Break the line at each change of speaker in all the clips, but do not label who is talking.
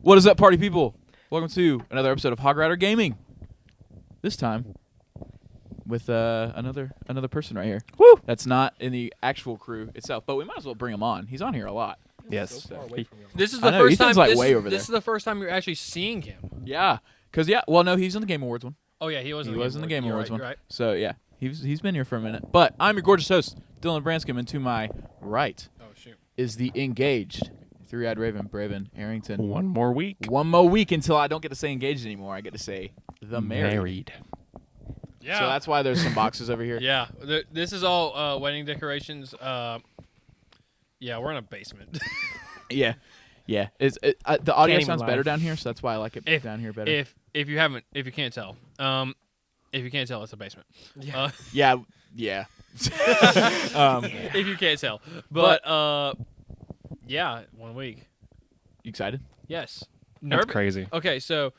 What is up, party people? Welcome to another episode of Hog Rider Gaming. This time with another person right here.
Woo!
That's not in the actual crew itself, but we might as well bring him on. He's on here a lot.
Yes.
So,
This is
I
the
know,
first
Ethan's
time.
like way over
this is
there.
the first time you're actually seeing him.
Yeah, because well, no, he's in the Game Awards one.
Oh yeah, he was.
He
in
was in the Game Awards one.
Right.
So yeah, he's been here for a minute. But I'm your gorgeous host, Dylan Branscombe, and to my right
Oh shoot.
is the engaged three-eyed Raven, Braven Arrington.
One more week.
One more week until I don't get to say engaged anymore. I get to say the married.
Yeah.
So that's why there's some boxes over here.
Yeah. This is all wedding decorations. Yeah, we're in a basement.
Yeah. The audio
even
sounds
lie.
better down here, so that's why I like it down here better.
if you can't tell, it's a basement.
Yeah. Yeah.
If you can't tell, but yeah, 1 week.
You excited?
Yes.
That's crazy.
Okay, so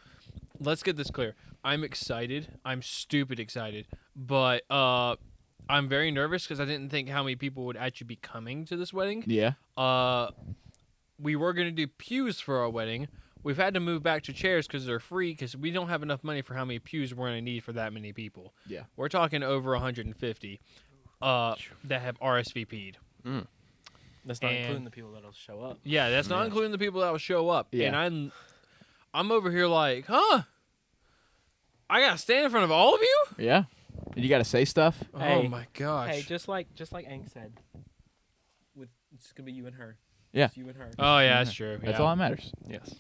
let's get this clear. I'm excited. I'm stupid excited, but I'm very nervous because I didn't think how many people would actually be coming to this wedding.
Yeah.
We were going to do pews for our wedding. We've had to move back to chairs because they're free because we don't have enough money for how many pews we're going to need for that many people.
Yeah.
We're talking over 150 that have RSVP'd.
That's not
And-
including the people that'll show up.
Yeah, that's not including the people that will show up.
Yeah.
And I'm over here like, huh? I got to stand in front of all of you?
Yeah. And you got to say stuff?
Oh
Hey.
my gosh.
Hey, just like Ang said, it's gonna be you and her.
Yeah.
It's you and her.
Oh yeah, that's true.
That's
yeah.
all that matters.
Yes.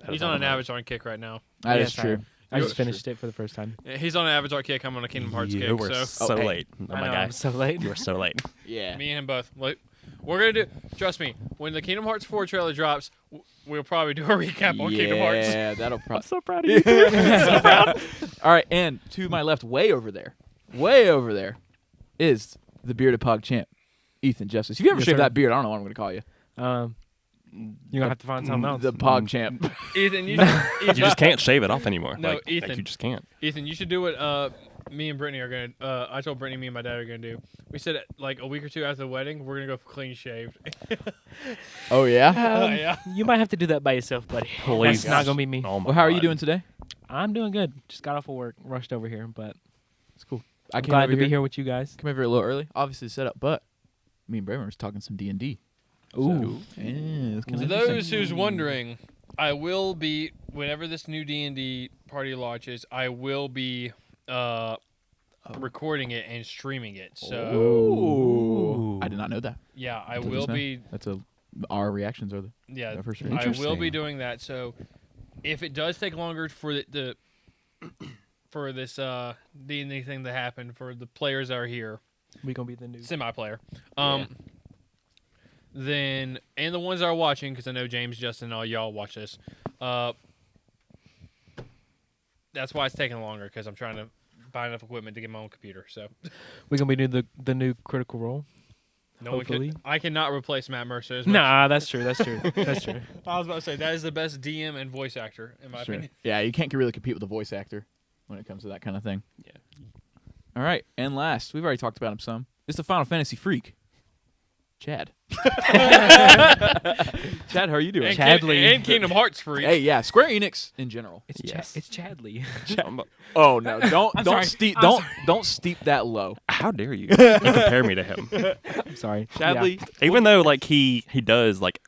He's on an Avatar kick right now.
That is
Yes, I
true.
am. I just
True.
finished it for the first time.
He's on an Avatar kick. I'm on a Kingdom Hearts
You
kick.
were
So
so
hey.
late. Oh
I
my
know,
god.
I'm so late.
You were so late.
Yeah.
me and him both. Like, we're gonna do. Trust me. When the Kingdom Hearts 4 trailer drops, we'll probably do a recap on Kingdom Hearts.
Yeah, that'll probably.
So proud of you.
So proud. All right, and to my left, way over there, is the bearded pug champ, Ethan Justice. If you ever
Yes,
shave
sir.
that beard, I don't know what I'm going to call you.
You're gonna have to find something else.
The pog champ.
Ethan,
You just can't shave it off anymore.
No,
like,
Ethan.
you just can't.
Ethan, you should do what me and Brittany are gonna. I told Brittany, me and my dad are gonna do. We said like a week or two after the wedding, we're gonna go clean shaved.
Oh, yeah?
Yeah.
You might have to do that by yourself, buddy.
Please.
That's not gonna be me.
Oh my
Well, how are you
God.
doing today?
I'm doing good. Just got off of work, rushed over here, but
It's cool.
I'm
came
glad
over
to be here with you guys.
Came over here a little early. Obviously set up, but me and Braven were talking some D&D.
Ooh.
So, yeah, it's kinda
For
interesting.
those who's wondering, I will be whenever this new D&D party launches. I will be recording it and streaming it. So
Ooh. I did not know that.
yeah, I
Until
will
just now.
be.
That's our reactions are the
Yeah,
for sure.
I will be
Interesting.
doing that. So if it does take longer for the for this D&D thing to happen for the players that are here,
We gonna be the new.
semi-player, then and the ones that are watching, because I know James, Justin, all y'all watch this. That's why it's taking longer because I'm trying to buy enough equipment to get my own computer. So
We gonna be the new Critical Role.
no one
Hopefully.
can. I cannot replace Matt Mercer. As much.
Nah, that's true. That's true. That's true.
I was about to say that is the best DM and voice actor in my
Sure.
opinion.
Yeah, you can't really compete with a voice actor when it comes to that kind of thing.
Yeah.
All right, and last, we've already talked about him some. It's the Final Fantasy freak, Chad. Chad, how are you doing?
And,
Chadley.
and Kingdom Hearts freak.
Hey, yeah, Square-Enix in general.
It's
Yes.
it's Chadley.
Oh no, don't
I'm
don't
sorry.
steep
I'm
don't
sorry.
don't steep that low.
How dare you compare me to him?
I'm sorry.
Chadley,
Even though like he does like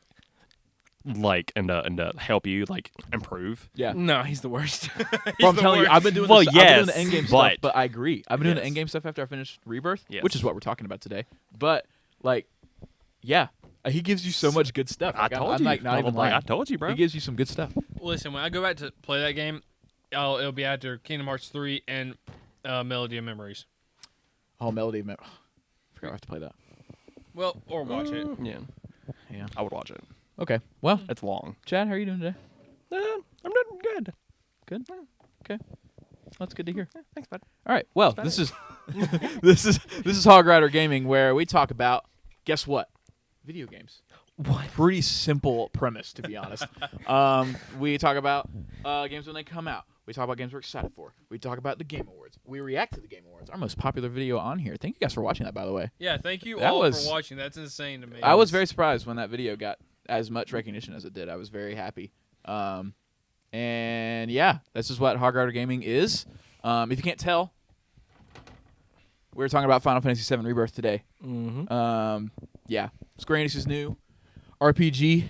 and help you like improve.
yeah.
Yeah. No, he's the worst.
Well, I'm telling you, I've been doing
Well,
this, I've been doing
yes,
the end game stuff,
but-
but I agree. I've been doing the
Yes.
end game stuff after I finished Rebirth,
Yes.
which is what we're talking about today. But like, yeah, he gives you so much good stuff.
I
Like,
told
I'm
you.
like not even lying.
I told you, bro.
He gives you some good stuff.
Listen, when I go back to play that game, it'll be after Kingdom Hearts 3 and Melody of Memories.
Oh, Melody of Memories. I forgot I have to play that.
Well, or watch it.
Yeah,
Yeah.
I would watch it.
Okay. Well,
It's long.
Chad, how are you doing today?
I'm doing good.
Good. Okay. That's good to hear.
Thanks, bud.
All right. Well, this is this is Hog Rider Gaming, where we talk about, guess what? Video games.
What?
Pretty simple premise, to be honest. We talk about games when they come out. We talk about games we're excited for. We talk about the Game Awards. We react to the Game Awards. Our most popular video on here. Thank you guys for watching that, by the way.
Yeah, thank you
That
all
was-
for watching. That's insane to me.
I was very surprised when that video got as much recognition as it did. I was very happy. And yeah, this is what Hog Rider Gaming is. If you can't tell, we're talking about Final Fantasy VII Rebirth today.
Mm-hmm.
Yeah, Square Enix's new RPG,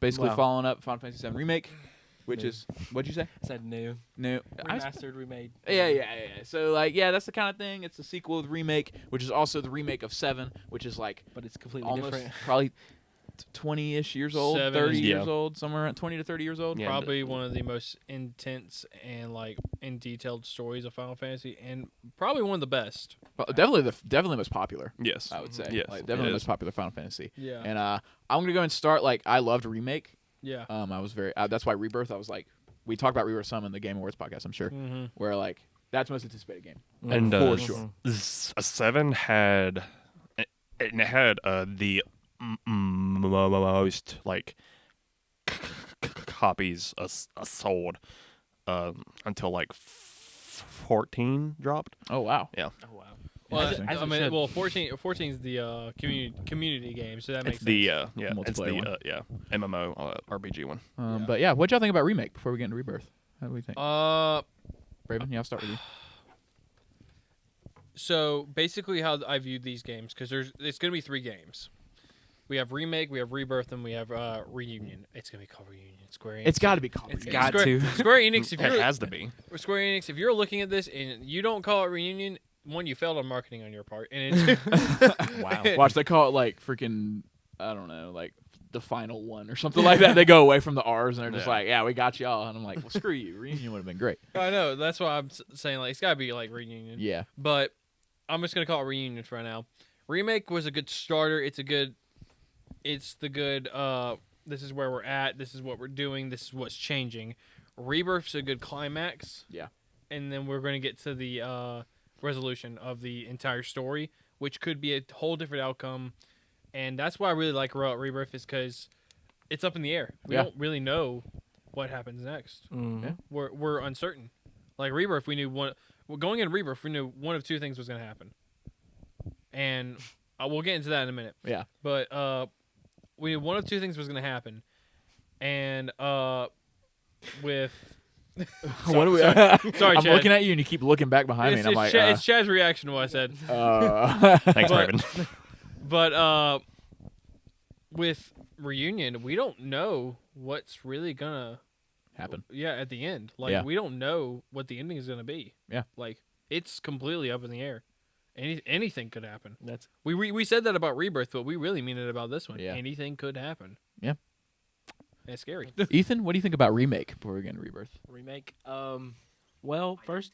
basically
Wow.
following up Final Fantasy VII Remake, which
New.
is, what'd you say?
I said new.
New.
Remastered, remade.
Yeah. So, like, yeah, that's the kind of thing. It's a sequel with remake, which is also the remake of 7, which is, like,
But it's completely
almost
different.
probably 20-ish years old,
7
30
is-
years
Yeah.
old, somewhere around 20 to 30 years old.
Yeah.
Probably one of the most intense and like in detailed stories of Final Fantasy, and probably one of the best.
Well, definitely most popular,
Yes.
I would say.
Yes.
Like,
it
definitely
is.
most popular Final Fantasy.
Yeah.
And I'm going to go and start, like, I loved Remake.
Yeah.
I was very, that's why Rebirth, I was like, we talked about Rebirth some in the Game Awards podcast, I'm sure,
Mm-hmm.
where, like, that's the most anticipated game.
And
For sure.
7 had it had the most like copies sold until like 14 dropped.
Oh, wow.
Yeah,
Oh wow.
Well,
Interesting.
As it
I mean,
should.
well, 14 is the community game, so that makes
it's the
sense.
it's
Multiplayer
the
one.
MMO RPG one.
Yeah.
But yeah, what'd y'all think about Remake before we get into Rebirth? How do we think? Braven, yeah, I'll start with you.
So basically, how I viewed these games, because it's going to be 3 games. We have Remake, we have Rebirth, and we have Reunion. It's going to be called Reunion. Square Enix.
It's got to be called
It's
Reunion.
got to.
Square Enix. If
It
you're
has to be.
Square Enix, if you're looking at this and you don't call it Reunion, one, you failed on marketing on your part, and it's
Wow.
Watch, they call it like freaking, I don't know, like the final one or something like that. They go away from the R's and they're just
Yeah.
like, yeah, we got y'all. And I'm like, well, screw you. Reunion would have been great.
I know that's why I'm saying like it's got to be like Reunion.
Yeah.
But I'm just gonna call it Reunion for now. Remake was a good starter. It's the good. This is where we're at. This is what we're doing. This is what's changing. Rebirth's a good climax.
Yeah.
And then we're gonna get to the resolution of the entire story, which could be a whole different outcome. And that's why I really like Rebirth is because it's up in the air. We
Yeah.
don't really know what happens next.
Mhm.
Yeah.
We're uncertain. Like Rebirth, we knew one. Well, going into Rebirth, we knew one of 2 things was going to happen, and we'll get into that in a minute.
Yeah.
But we knew one of 2 things was going to happen, and with
What do we?
sorry,
I'm
Chad.
looking at you and you keep looking back behind me.
It's,
And I'm
it's,
like,
it's Chad's reaction to what I said.
Thanks,
But-
Braven.
But with Reunion, we don't know what's really gonna
happen.
Yeah, at the end, like
Yeah.
we don't know what the ending is gonna be.
Yeah.
Like it's completely up in the air. Anything could happen.
That's
We said that about Rebirth, but we really mean it about this one.
Yeah.
Anything could happen.
Yeah.
And it's scary.
Ethan, what do you think about Remake before we get into Rebirth?
remake. Well, first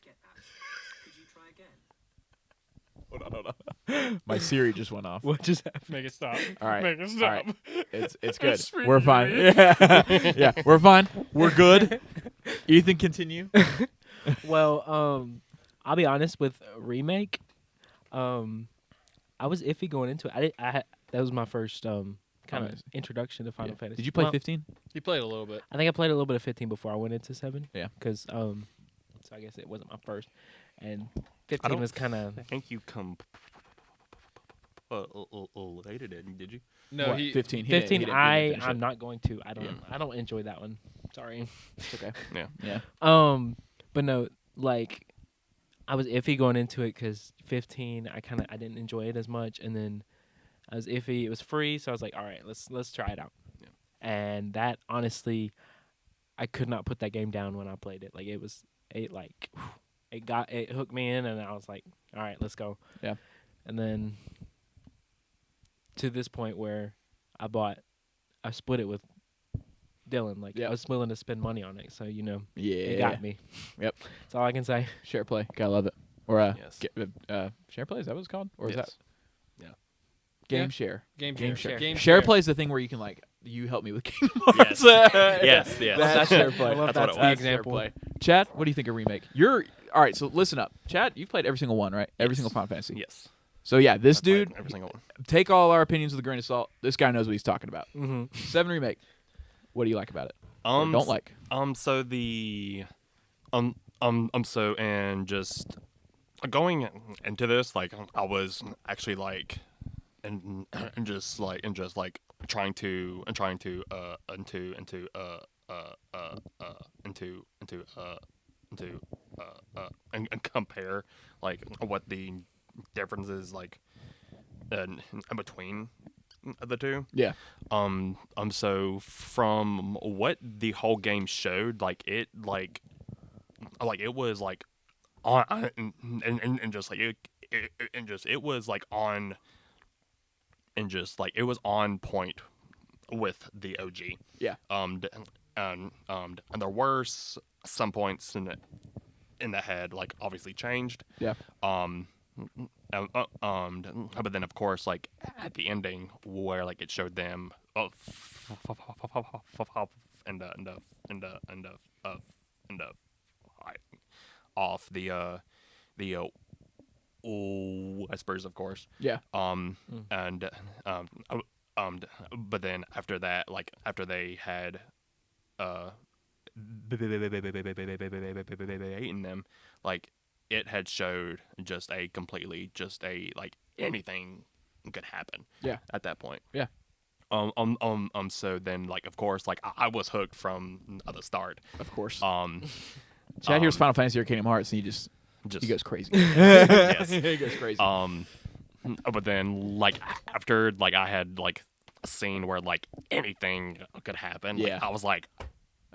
Hold on.
My Siri just went off.
what just happened?
Make it stop.
All right.
Make it
All
stop.
right. It's good.
It's
We're fine.
really-
Yeah, we're fine. We're good. Ethan, continue.
Well, I'll be honest with remake. I was iffy going into it. That was my first kind of
Nice.
introduction to Final
Yeah.
Fantasy.
Did you play
Well,
15?
You played a little bit.
I think I played a little bit of 15 before I went into 7.
Yeah.
Because so I guess it wasn't my first, and 15
don't
was kind of
I think you related it, did you?
No,
What,
he
15. He
15.
didn't finish
I'm
it.
not going to. I don't.
Yeah.
I don't enjoy that one. Sorry.
It's okay.
Yeah.
Yeah.
But no, like, I was iffy going into it because 15, I didn't enjoy it as much, and then I was iffy. It was free, so I was like, all right, let's try it out.
Yeah.
And that honestly, I could not put that game down when I played it. Like it hooked me in, and I was like, all right, let's go.
Yeah.
And then to this point where I split it with Dylan. Like
Yeah.
I was willing to spend money on it, so
Yeah.
it got me.
Yep.
That's all I can say.
Share play. Gotta love it. Or
Yes.
share play, is that what it's called? Or is that
Yes.
game
Yeah.
share?
game
Game
share.
share.
Game
Share play is the thing where you can like you help me with Game
Yes. Yes, yes.
That's share play.
I love
That's what
that's
it
the
was.
Share
example.
play. Chad, what do you think of Remake? You're all right. So listen up, Chad. You've played every single one, right? Every single Final Fantasy.
Yes.
So yeah, this
I played
dude.
every single one.
Take all our opinions with a grain of salt. This guy knows what he's talking about.
Mm-hmm.
7 Remake. What do you like about it? Or don't like?
So the so and just going into this, like I was actually like and just like trying to and compare like what the differences like in between the two.
Yeah.
So from what the whole game showed, it was like on and just like it was like on and just like it was on point with the OG.
Yeah.
And there were some points in the head like obviously changed.
Yeah.
But then of course like at the ending where like it showed them off the whispers of course.
Yeah.
But then after that, like after they had eaten them, like it had showed just a like anything could happen.
Yeah.
At that point.
Yeah.
So then like of course like I was hooked from the start.
Of course.
Chad
here's Final Fantasy or Kingdom Hearts, and he goes crazy.
Yes.
He goes crazy.
But then like after like I had like a scene where like anything could happen.
Yeah.
Like, I was like,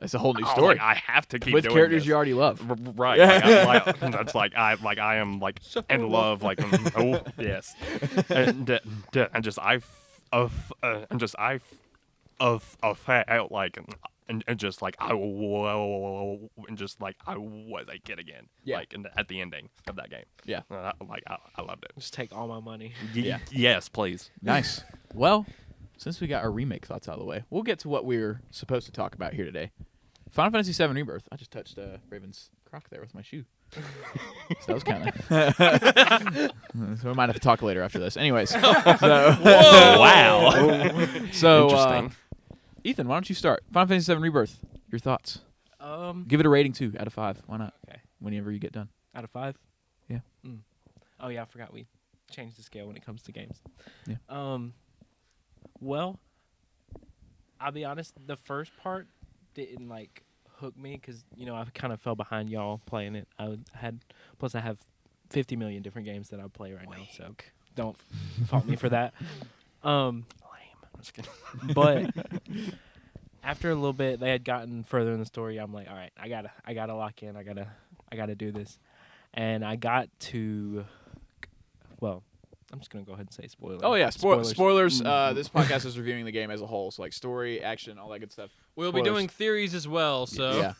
It's a whole new
I was
story
like, I have to keep
with
doing
characters
this.
you already love.
Right. That's like I am like
So
in love. Like oh yes. And just I felt like and just like I was a kid again.
Yeah.
Like at the ending of that game.
Yeah.
I loved it.
Just take all my money.
Yeah.
Yes, please.
Nice. Well, since we got our remake thoughts out of the way, we'll get to what we're supposed to talk about here today. Final Fantasy VII Rebirth. I just touched Braven's croc there with my shoe. So that was kind of... So we might have to talk later after this. Anyways. So,
Wow.
So,
Interesting.
Ethan, why don't you start? Final Fantasy VII Rebirth. Your thoughts? Give it a rating, too, out of 5. Why not?
Okay.
Whenever you get done.
Out of 5?
Yeah.
Oh yeah, I forgot we changed the scale when it comes to games.
Yeah.
Well, I'll be honest. The first part didn't like hook me because I kind of fell behind y'all playing it. Plus I have 50 million different games that I play right now, so don't fault me for that.
Lame. I'm just kidding.
But after a little bit, they had gotten further in the story. I'm like, all right, I gotta lock in. I gotta do this, and I got to. Well, I'm just gonna go ahead and say spoilers.
Oh, yeah. Spoilers.
Mm-hmm.
This podcast is reviewing the game as a whole. So, like, story, action, all that good stuff.
We'll be
Spoilers.
doing theories as well, so
Yeah.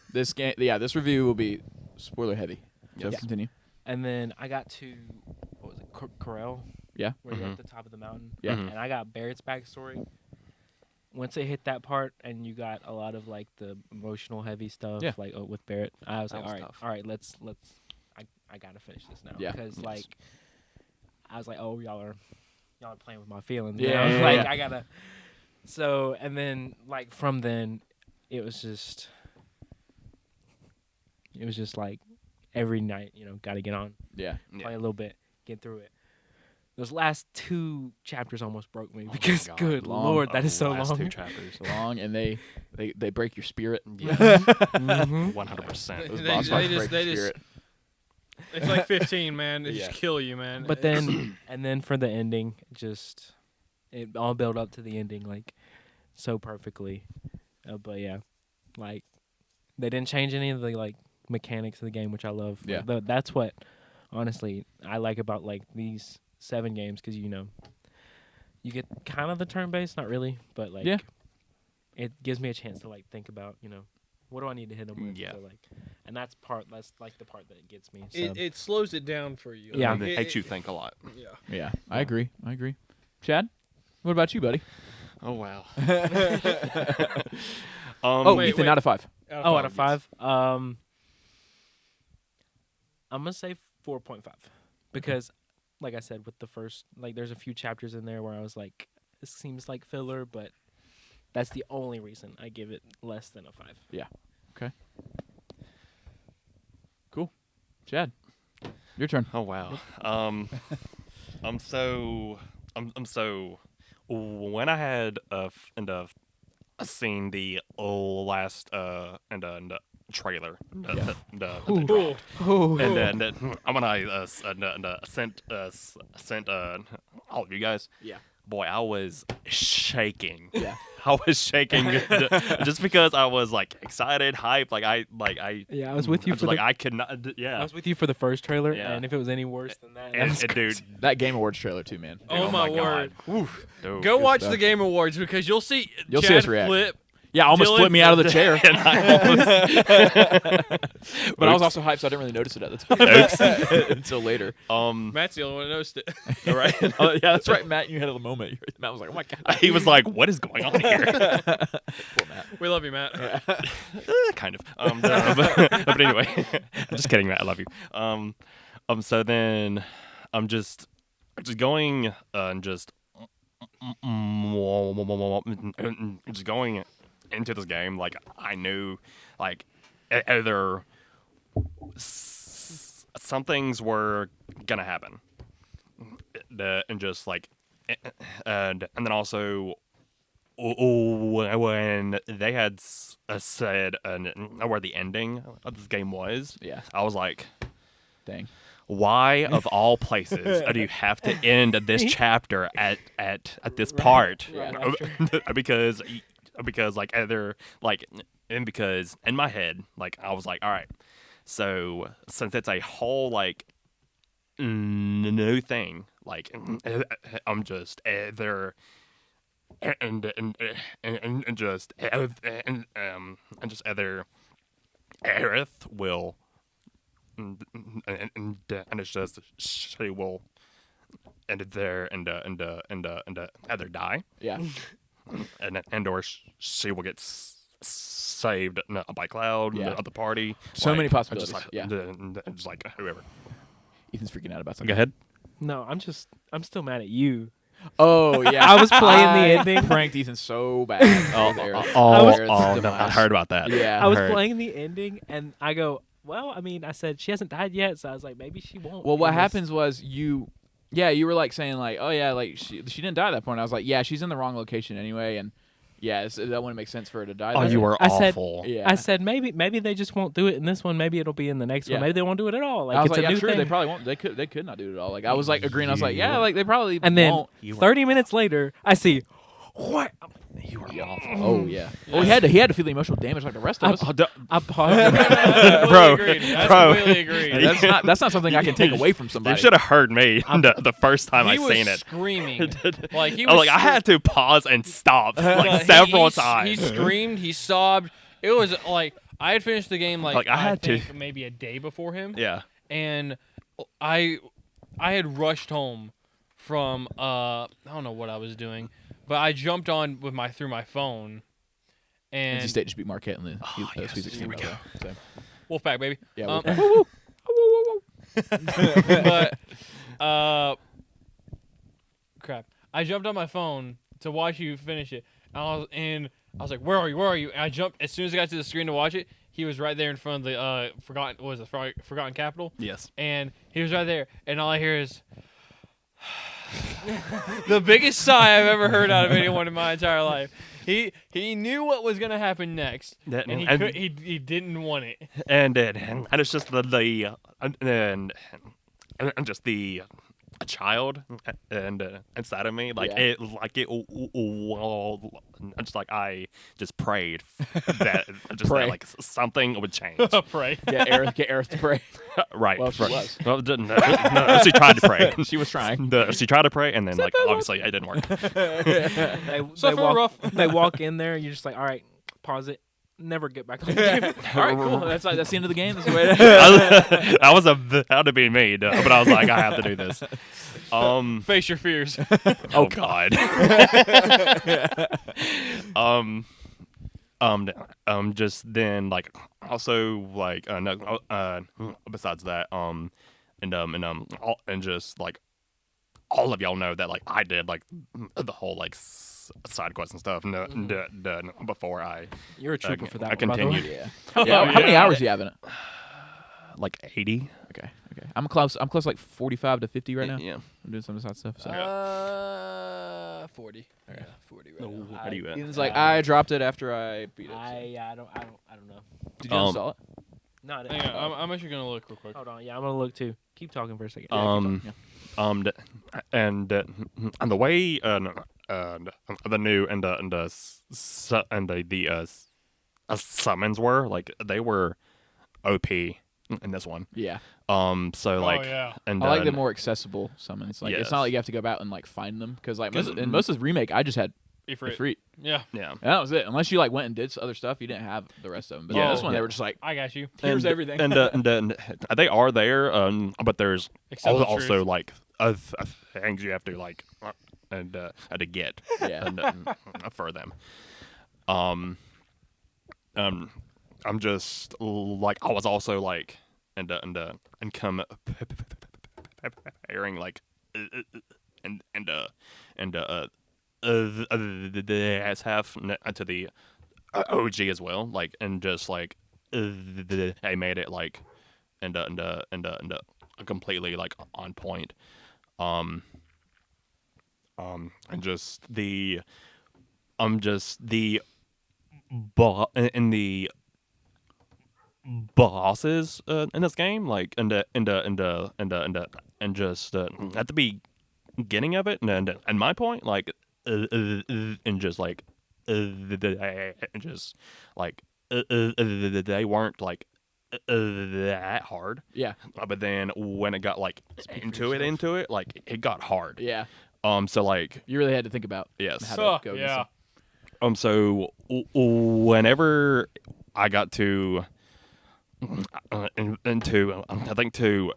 This review will be spoiler heavy. So,
Yeah.
continue.
And then I got to what was it, Corel?
Yeah.
Where you're
Mhm.
at the top of the mountain.
Yeah.
Mhm.
And I got Barrett's backstory. Once it hit that part, and you got a lot of like the emotional heavy stuff,
Yeah.
like with Barrett, I was
That
like,
was
all
tough.
right, let's. I gotta finish this now.
Yeah.
Because
Yes.
like, I was like, oh, y'all are playing with my feelings.
Yeah,
now.
yeah,
Like
yeah.
I gotta. So and then like from then, it was just like every night, gotta get on,
Yeah.
play a little bit, get through it. Those last 2 chapters almost broke me because,
God,
good
long.
lord, that is so
Last
long.
2 chapters.
Long, and they break your spirit.
Yeah.
Mhm.
100%.
Those
They-
boss
they
fights
just-
break
they
your
just-
spirit.
it's like 15, man. They
Yeah.
just kill you, man.
But then, and then for the ending, it all built up to the ending like so perfectly. But yeah, like they didn't change any of the like mechanics of the game, which I love.
Yeah.
That's what honestly I like about like these 7 games because you get kind of the turn-based, not really, but like
Yeah.
it gives me a chance to like think about what do I need to hit them with.
Yeah.
So, like, and that's like the part that gets me. So.
it slows it down for you.
Yeah.
Like,
It makes you think a lot.
Yeah.
Yeah, I agree. Chad, what about you, buddy?
Oh wow.
Wait,
Ethan, out of 5.
Out of 5, I'm gonna say 4.5 because, like I said, with the first, like, there's a few chapters in there where I was like, this seems like filler, but that's the only reason I give it less than a 5.
Okay. Cool. Chad, your turn.
Oh wow. I'm so when I had seen the last and trailer.
Cool.
And when I sent all of you guys,
Yeah.
boy, I was shaking.
Yeah.
I was shaking just because I was like excited, hyped.
Yeah, I was with you for
like
the.
I could not.
I
Yeah.
was with you for the first trailer,
Yeah.
and if it was any worse than that,
And,
that's
dude,
That Game Awards trailer too, man.
Oh my
God.
word.
Dude.
Go watch
stuff.
the Game Awards because you'll see
You'll see
Chad
us react.
flip.
Yeah, almost
Dylan-
flipped me out of the chair.
And I
But I was
Oops.
also hyped, so I didn't really notice it at the time until later.
Matt's the only one that noticed it.
right.
Oh, yeah, that's right, Matt. You had a moment. Matt was like, "Oh my god."
He was like, "What is going on here?"
Poor Matt.
We love you, Matt.
Kind of. But anyway, I'm just kidding, Matt. I love you. So then I'm just going and just going into this game like I knew like either some things were gonna happen, and just like and then also when they had said where the ending of this game was,
Yeah.
I was like,
Dang.
why of all places do you have to end this chapter at this part?
Yeah.
because like either like and because in my head like I was like, all right, so since it's a whole like new thing, like I'm just either and just either Aerith will and it's just she will end it there and either die
Yeah.
and or she will get saved by Cloud
Yeah.
of the party.
So many possibilities,
Just like,
yeah.
just like whoever.
Ethan's freaking out about something.
Go ahead.
no. I'm still mad at you.
Oh yeah.
I was playing the ending.
Pranked Ethan so bad. with Aerith.
No,
Demise.
I heard about that.
Yeah.
I was
heard.
playing the ending, and I go, well, I mean, I said she hasn't died yet, so I was like, maybe she won't.
Well, what
in this.
happens was you were like saying like, oh yeah, like she didn't die at that point. I was like, yeah, she's in the wrong location anyway, and yeah, that wouldn't make sense for her to die.
Oh,
there.
you were
I said-
awful.
Yeah.
I said maybe they just won't do it in this one. Maybe it'll be in the next
Yeah.
one. Maybe they won't do it at all. Like
I was
it's
like,
a
yeah,
new
true.
thing.
They probably won't. They could not do it at all. Like I was like agreeing. I was like, yeah, like they probably
And then
won't.
30 minutes later, I see what
You were
Yeah.
awful.
Oh yeah. Well, he had to feel the emotional damage like the rest of us.
I paused. it.
Bro,
That's
bro.
completely agreed.
That's not something I can take away from somebody.
You should have heard me the first time
He
I
was
seen it.
screaming. Like he
I
was.
I had to pause and stop like
He-
several
he
times.
screamed. He sobbed. It was like I had finished the game like,
I had to-
think maybe a day before him.
Yeah.
And I had rushed home from I don't know what I was doing, but I jumped on with through my phone. And
NC State just beat Marquette in the
yes,
Sweet 16.
here we
by the
go.
way, so.
Wolfpack, baby.
Yeah.
But crap. I jumped on my phone to watch you finish it. And I was like, "Where are you? Where are you?" And I jumped as soon as I got to the screen to watch it. He was right there in front of the Forgotten Capital,
Yes.
and he was right there. And all I hear is the biggest sigh I've ever heard out of anyone in my entire life. He knew what was gonna happen next, and he didn't want it.
And it's just and just the child and inside of me like
Yeah.
just like I just prayed that
Pray.
like something would change.
Pray.
Get Aerith to pray.
Right.
Well, she
right.
was.
Well, no, she tried to pray.
She was trying.
She tried to pray, and then like obviously it didn't work.
They walk in there, and you're just like, all right, pause it. Never get back on the game.
All right, cool. That's the end of the game. That's the way to
I was about to be me, but I was like, I have to do this.
Face your fears.
Oh God. Just then, like, also, like, no, besides that, and just like, all of y'all know that, like, I did like the whole like side quests and stuff before I
You're a trooper for that
I
one, by the way.
continued.
yeah. Yeah. How many hours do you have in it?
Like 80.
Okay. I'm close like 45 to 50 right now.
Yeah.
I'm doing some of this side stuff. So.
40.
Okay.
Yeah, 40 right
No,
now.
how do you?
Ethan's like, I dropped it after I beat it. So.
I don't know.
Did you install it?
No, I
Hang
didn't.
on, I'm actually gonna look real quick.
Hold on. Yeah, I'm gonna look too. Keep talking for a second.
And the way the new and the summons were like they were OP in this one.
Yeah.
So like
yeah.
and
I like the more accessible summons. Like it's not
Yes.
like you have to go out and like find them because like
Because-
in most of the remake, I just had
Ifrit.
Ifrit.
Yeah,
yeah.
And that was it. Unless you like went and did other stuff, you didn't have the rest of them. But
Yeah.
this one, they
Yeah.
were just like,
I got you.
here's everything.
and they are there. But there's
Accept the
also
truth.
like things you have to like to get
Yeah.
and for them. I'm just like I was also like and comparing like the S half to the OG as well, like and just like I made it like and completely like on point. And just the in the bosses in this game, like and just at the beginning of it, and my point, like and just like just like they weren't like that hard.
Yeah.
But then when it got like into it, like it got hard.
Yeah.
So like
You really had to think about
yes.
how to go.
Yeah.
So whenever I got to into I think to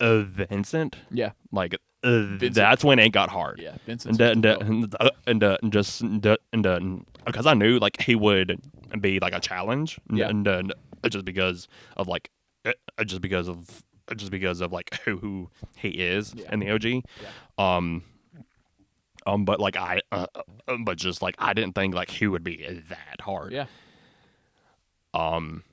Vincent,
Yeah.
like that's when it got hard.
Yeah. Vincent's
And just because I knew like he would be like a challenge,
Yeah.
and just because of like just because of like who he is
Yeah.
in the OG, but like but just like I didn't think like he would be that hard.
Yeah.
And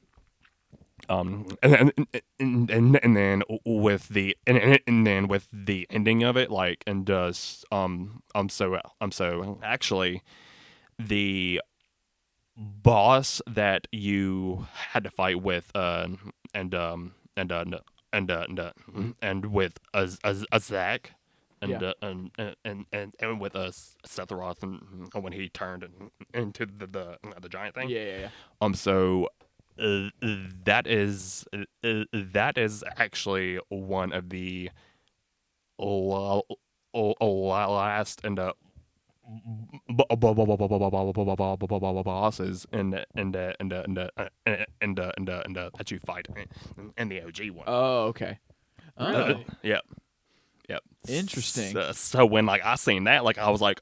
then with the and then with the ending of it, like and does so actually the boss that you had to fight with and with a Zach and with us Sephiroth and when he turned into the giant thing.
Yeah.
So that is actually one of the last and bosses that you fight in the OG one.
Oh, okay.
Really?
Yep.
Interesting.
So when like I seen that, like I was like,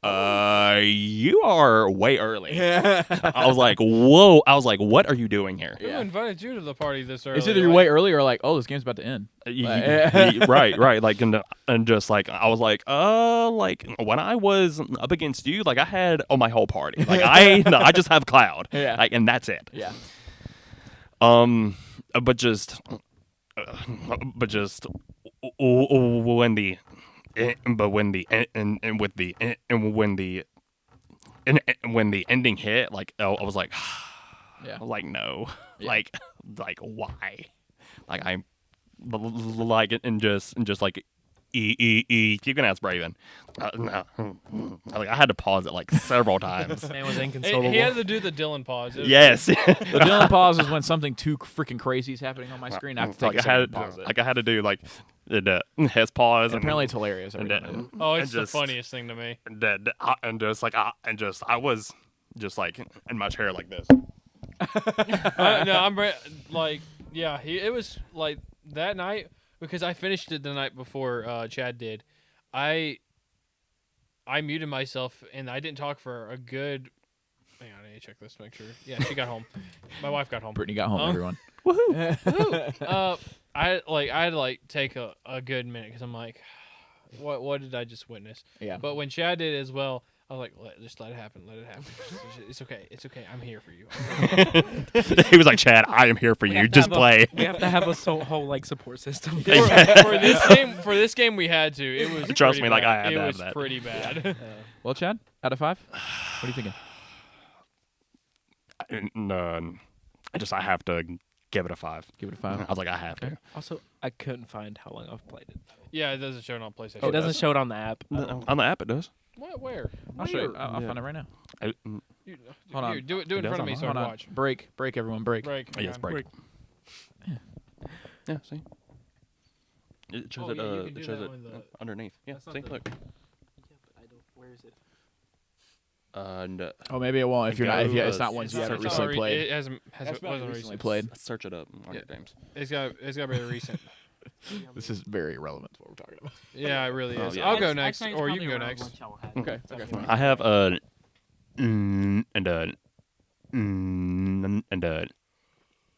you are way early.
Yeah.
I was like, whoa. I was like, what are you doing here?
Who
Yeah.
invited you to the party this early?
It's either you're way early or like, oh, this game's about to end.
Right. Like and just like I was like when I was up against you, like I had my whole party. Like I just have Cloud.
Yeah.
Like and that's it.
Yeah.
But just when the ending hit, like I was like,
Yeah.
I was like no,
Yeah.
like why, like I'm like and just like you can ask Braven. No. Like I had to pause it like several times.
Man was
He
inconsolable.
had to do the Dylan pause. It was-
Yes.
The Dylan pause is when something too freaking crazy is happening on my screen. I have to take
Like
a second to pause it.
I had to do like the his pause
And apparently it's hilarious. every
and
time I do it.
Oh,
and
it's the funniest thing to me.
and just like I was just like in my chair like this.
No, I'm like, yeah. It was like that night because I finished it the night before Chad did. I muted myself and I didn't talk for a good. Hang on, I need to check this to make sure. Yeah, she got home. My wife got home.
Brittany got home,
Huh?
everyone.
I had to like take a good minute because I'm like, what did I just witness?
Yeah.
But when Chad did as well, I was like, just let it happen. Let it happen. It's okay. It's okay. I'm here for you.
He was like, Chad, I am here for you. Just play.
We have to have a whole like support system.
For this game, we had to. It was
Trust
pretty
me, like, I
bad.
had to have
It was
that.
pretty bad.
Well, Chad, out of 5, what are you thinking?
I have to give it a 5.
Give it a 5.
I was like, I have to.
Also, I couldn't find how long I've played it.
Yeah, it doesn't show it on PlayStation.
it doesn't show it on the app.
On the app, it does.
What? Where?
I'll show you. I'll find it right now.
You,
Hold
here,
on.
do it in front of me so I
Hold
can
on.
watch.
Break, everyone, break.
Break.
Yes, break. Yeah, see? It shows
Oh, yeah, you can do
it shows
that
it
with the-
underneath. Yeah,
That's not
see,
the-
look.
Yeah, but I don't. Where is it?
Oh, maybe it won't if you're not. If you, it's not ones you
It's
haven't
not
recently played.
It hasn't wasn't
recently
recent.
played.
Search it up on your games.
It's got to be recent.
This is very irrelevant to what we're talking about.
Yeah, it really
Oh,
is.
yeah.
I'll go next, or you can go next.
Okay.
I have a and a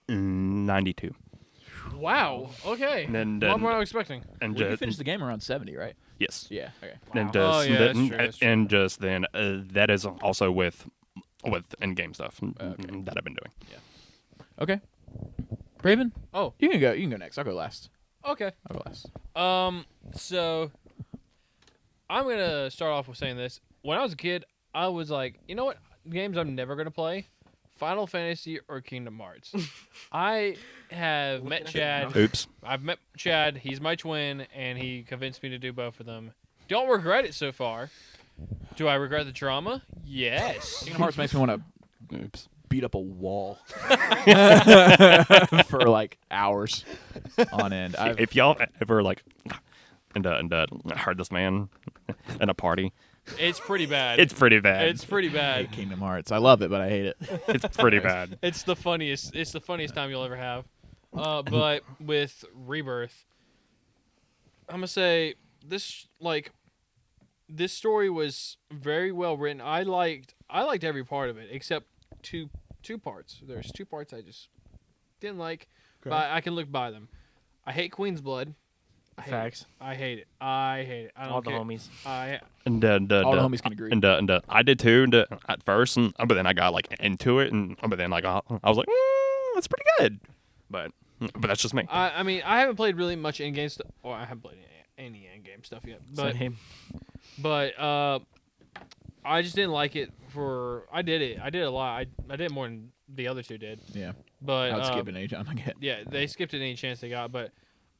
92.
Wow. Okay.
And
What more I was expecting?
and
You
just
finished the game around 70, right?
yes.
Yeah. Okay.
And
Oh,
just
yeah, that's true, that's true.
and just then that is also with in-game stuff
Okay.
that I've been doing.
Okay. Braven.
Oh.
You can go. You can go next. I'll go last.
Okay.
I'll go last.
So I'm gonna start off with saying this. When I was a kid, I was like, you know what? Games I'm never gonna play: Final Fantasy or Kingdom Hearts. I have met Chad.
Oops.
I've met Chad. He's my twin, and he convinced me to do both of them. Don't regret it so far. Do I regret the trauma? Yes.
Kingdom Hearts makes me want to
Oops.
beat up a wall for like hours on end.
If y'all ever like and heard this man in a party,
It's pretty bad.
it's pretty bad.
It's pretty
I
bad.
hate Kingdom Hearts. I love it, but I hate it.
It's pretty bad.
It's the funniest time you'll ever have. But with Rebirth, I'm gonna say this story was very well written. I liked every part of it except two parts. There's 2 parts I just didn't like, but I can look by them. I hate Queen's Blood.
Facts.
I hate it. I don't
All the
care.
homies.
And
All the homies can agree.
And I did too. At first, but then I got like into it, and but then like I was like, that's pretty good. But that's just me.
I mean, I haven't played really much in-game stuff. Or I haven't played any in-game stuff yet.
Same.
But I just didn't like it I did it a lot. I did more than the other 2 did.
Yeah.
But
I would skip it anytime I get.
yeah, they skipped it any chance they got. But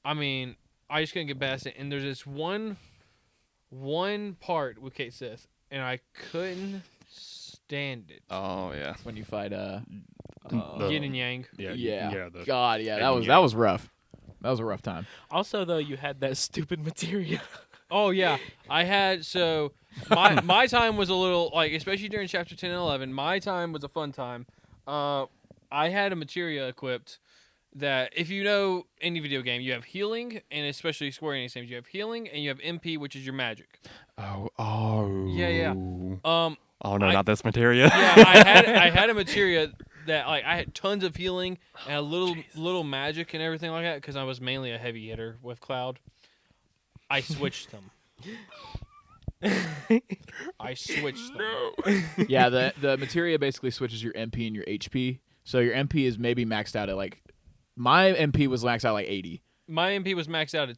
I mean, I just couldn't get past it. And there's this one part with Kate Sith, and I couldn't stand it.
Oh yeah.
When you fight
Yin and Yang.
yeah.
the-
God, yeah. That
Yeah.
was rough. That was a rough time.
Also, though, you had that stupid materia.
Oh yeah, I had my time was a little like, especially during chapter 10 and 11. My time was a fun time. I had a materia equipped that, if you know any video game, you have healing, and especially Square-Enix games, you have healing and you have MP, which is your magic.
Oh.
Yeah.
Oh no,
I-
not this materia.
Yeah, I had a materia that like I had tons of healing and a little magic and everything like that because I was mainly a heavy hitter with Cloud. I switched them.
Yeah, the materia basically switches your MP and your HP. So your MP is maybe maxed out at like, my MP was maxed out at like 80.
My MP was maxed out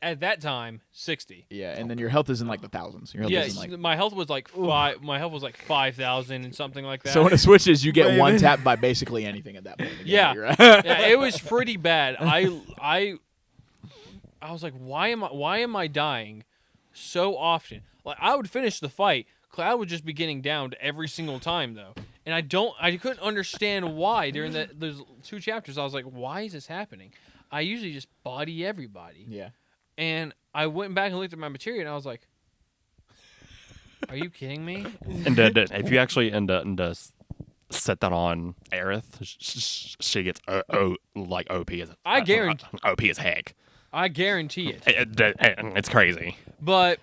at that time 60.
Yeah, and then your health is in like the thousands. Your health
Yeah,
is in like.
my health was like My health was like 5,000 and something like that.
So when it switches, you get one tap by basically anything at that point. in the game,
Yeah.
right?
Yeah, it was pretty bad. I was like, why am I dying so often? Like, I would finish the fight, Cloud would just be getting downed every single time though, and I couldn't understand why during those 2 chapters. I was like, why is this happening? I usually just body everybody.
Yeah.
And I went back and looked at my materia, and I was like, are you kidding me?
And if you actually set that on Aerith, she gets like OP as
I guarantee-
OP as heck.
I guarantee it.
It's crazy.
But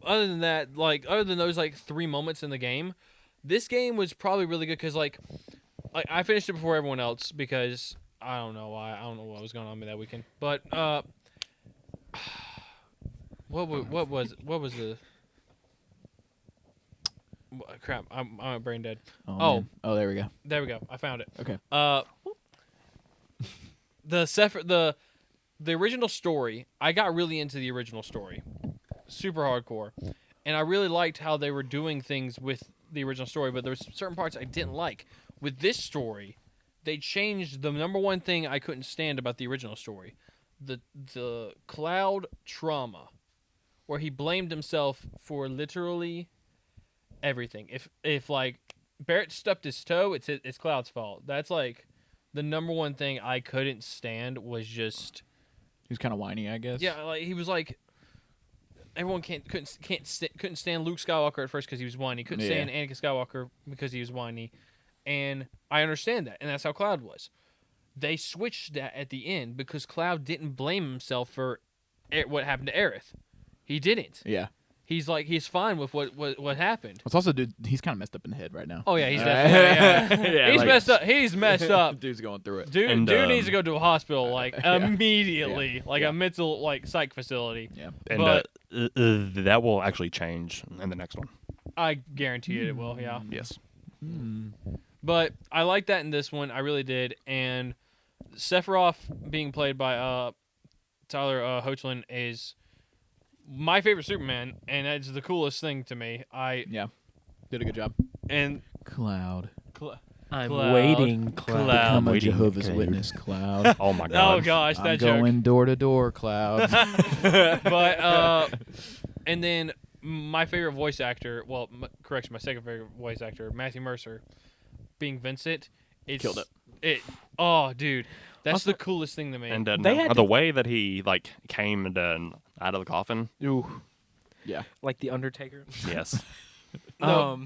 other than that, other than those 3 moments in the game, this game was probably really good because like I finished it before everyone else because I don't know why. I don't know what was going on with me that weekend. But what was the Crap, I'm brain dead.
Man. Oh, there we go.
There we go. I found it.
Okay.
The original story, I got really into the original story. Super hardcore. And I really liked how they were doing things with the original story, but there was certain parts I didn't like. With this story, they changed the number one thing I couldn't stand about the original story. The Cloud trauma, where he blamed himself for literally everything. If like Barrett stubbed his toe, it's Cloud's fault. That's like the number one thing I couldn't stand was just.
He was kind of whiny, I guess.
Yeah, like he was like. Everyone couldn't stand Luke Skywalker at first because he was whiny. Couldn't stand Anakin Skywalker because he was whiny, and I understand that, and that's how Cloud was. They switched that at the end because Cloud didn't blame himself for what happened to Aerith. He didn't.
Yeah.
He's fine with what happened.
It's also, dude, he's kind of messed up in the head right now.
Oh yeah, he's definitely
Yeah,
he's
like-
messed up. He's messed up.
Dude's going through it.
Dude,
And,
needs to go to a hospital like immediately, like
Yeah.
a mental like psych facility.
Yeah.
And
But-
that will actually change in the next one.
I guarantee it will. Yeah.
Yes.
But I like that in this one. I really did. And Sephiroth being played by Tyler Hoechlin is my favorite Superman, and it's the coolest thing to me.
Yeah. Did a good job.
And
Cloud.
I'm
Cloud.
waiting, Cloud.
Become a
waiting,
Jehovah's
Cloud.
Witness, Cloud.
Oh my god.
oh gosh,
I'm
that joke.
going door to door, Cloud.
But and then my favorite voice actor, well, correction, my second favorite voice actor, Matthew Mercer, being Vincent. It's,
Killed
it. Oh, dude, that's
Also-
the coolest thing to me.
And
They had
the way that he like came out of the coffin.
Ooh. Yeah.
Like the Undertaker.
Yes.
No.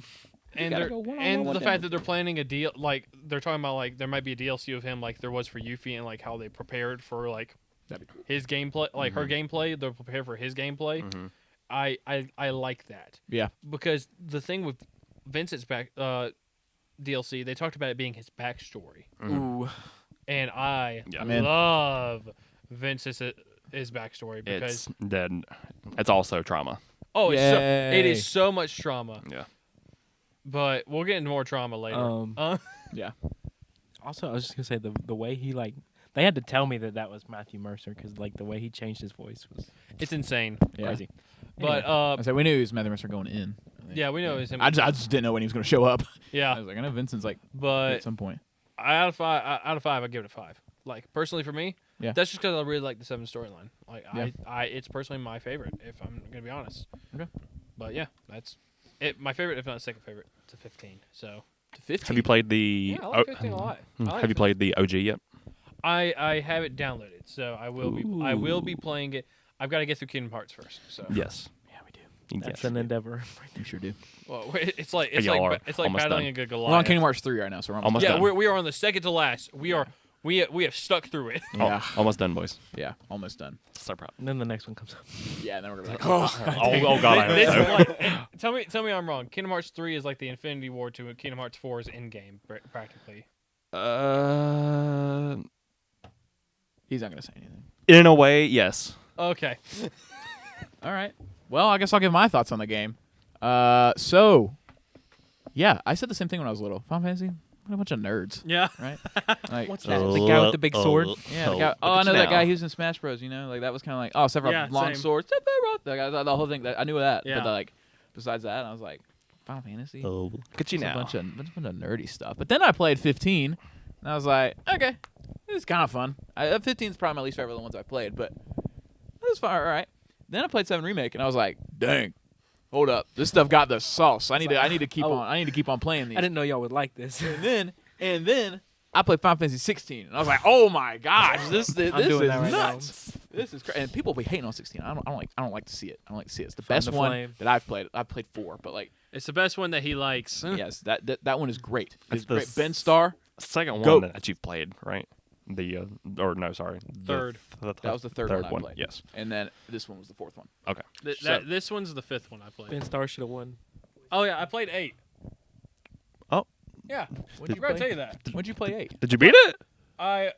And
gotta
they're,
go one-on-one
and
with
the fact
him.
that they're planning a deal, like they're talking about, like there might be a DLC of him, like there was for Yuffie, and like how they prepared for like
That'd be cool.
his gameplay, like her gameplay. They're prepared for his gameplay.
Mhm.
I like that
Yeah.
because the thing with Vincent's back DLC, they talked about it being his backstory,
Ooh.
and I
Yeah.
I'm in.
love Vincent's his backstory because
It's also trauma.
it
Yay.
is so much trauma.
Yeah.
But we'll get into more trauma later.
Yeah.
Also, I was just gonna say the way he like they had to tell me that was Matthew Mercer because like the way he changed his voice was
It's insane.
Yeah.
crazy.
But
I said we knew he was Matthew Mercer going in. I think.
yeah, we know it's him.
I just didn't know when he was going to show up. I
Yeah,
was like, I know Vincent's like
but
at some point.
out of five, I give it a 5. Like personally for me,
Yeah.
that's just because I really like the 7 storyline. Like
Yeah.
it's personally my favorite if I'm gonna be honest.
Okay.
But yeah, that's it. My favorite, if not second favorite, to 15. So
To 15.
Have you played the?
yeah, I like 15 a lot. I like
Have you played the OG yet?
I have it downloaded, so I will be playing it. I've got to get through Kingdom Hearts first. So
Yes.
Yeah, we do.
that's
Yes.
an endeavor.
We sure do.
well, it's like
Y'all are almost
battling
done.
a good
We're on
Goliath.
Kingdom Hearts 3 right now, so we're
Almost
Yeah,
done.
we are on the second to last. We have stuck through it.
Yeah.
Almost done, boys.
Yeah, almost done.
So proud.
And then the next one comes up.
Yeah, and then we're going to be like,
Oh god. I
This
hope
is
so.
like, tell me I'm wrong. Kingdom Hearts 3 is like the Infinity War to Kingdom Hearts 4's Endgame, practically.
he's not going to say anything.
In a way, yes.
Okay.
All right. Well, I guess I'll give my thoughts on the game. So, yeah, I said the same thing when I was little. Final Fantasy, what a bunch of nerds,
Yeah.
right? Like,
What's that? The guy with the big sword?
yeah, the guy, I know that guy. He was in Smash Bros. You know, like that was kind of like, oh, Sephiroth,
Yeah,
long
same.
sword, Sephiroth. The whole thing. That I knew that.
Yeah.
But like, besides that, I was like, Final Fantasy.
Look at you
It's a
now.
bunch of nerdy stuff. But then I played 15, and I was like, okay, this is kind of fun. 15 is probably my least favorite of the ones I played, but it was fun. All right. Then I played 7 Remake, and I was like, dang, hold up, this stuff got the sauce. I need to keep on playing these.
I didn't know y'all would like this.
And then I played Final Fantasy 16, and I was like, oh my gosh, this is
doing that right now.
nuts. This is crazy. And people be hating on 16. I don't like to see it. I don't like to see it. It's the
Fan
best
the
one
flame.
that I've played. I've played 4, but like,
It's the best one that he likes.
yes, that one is great.
That's
It's
the
great. Ben Starr.
Second
Go.
one that you've played, right? The
Third.
That was the third one I played.
Yes.
And then this one was the 4th one.
Okay.
This one's the 5th one I played.
Ben Starr should have won.
Oh yeah, I played 8.
Oh.
Yeah.
What'd
I forgot to tell you that.
When'd you play 8?
Did you beat it?
I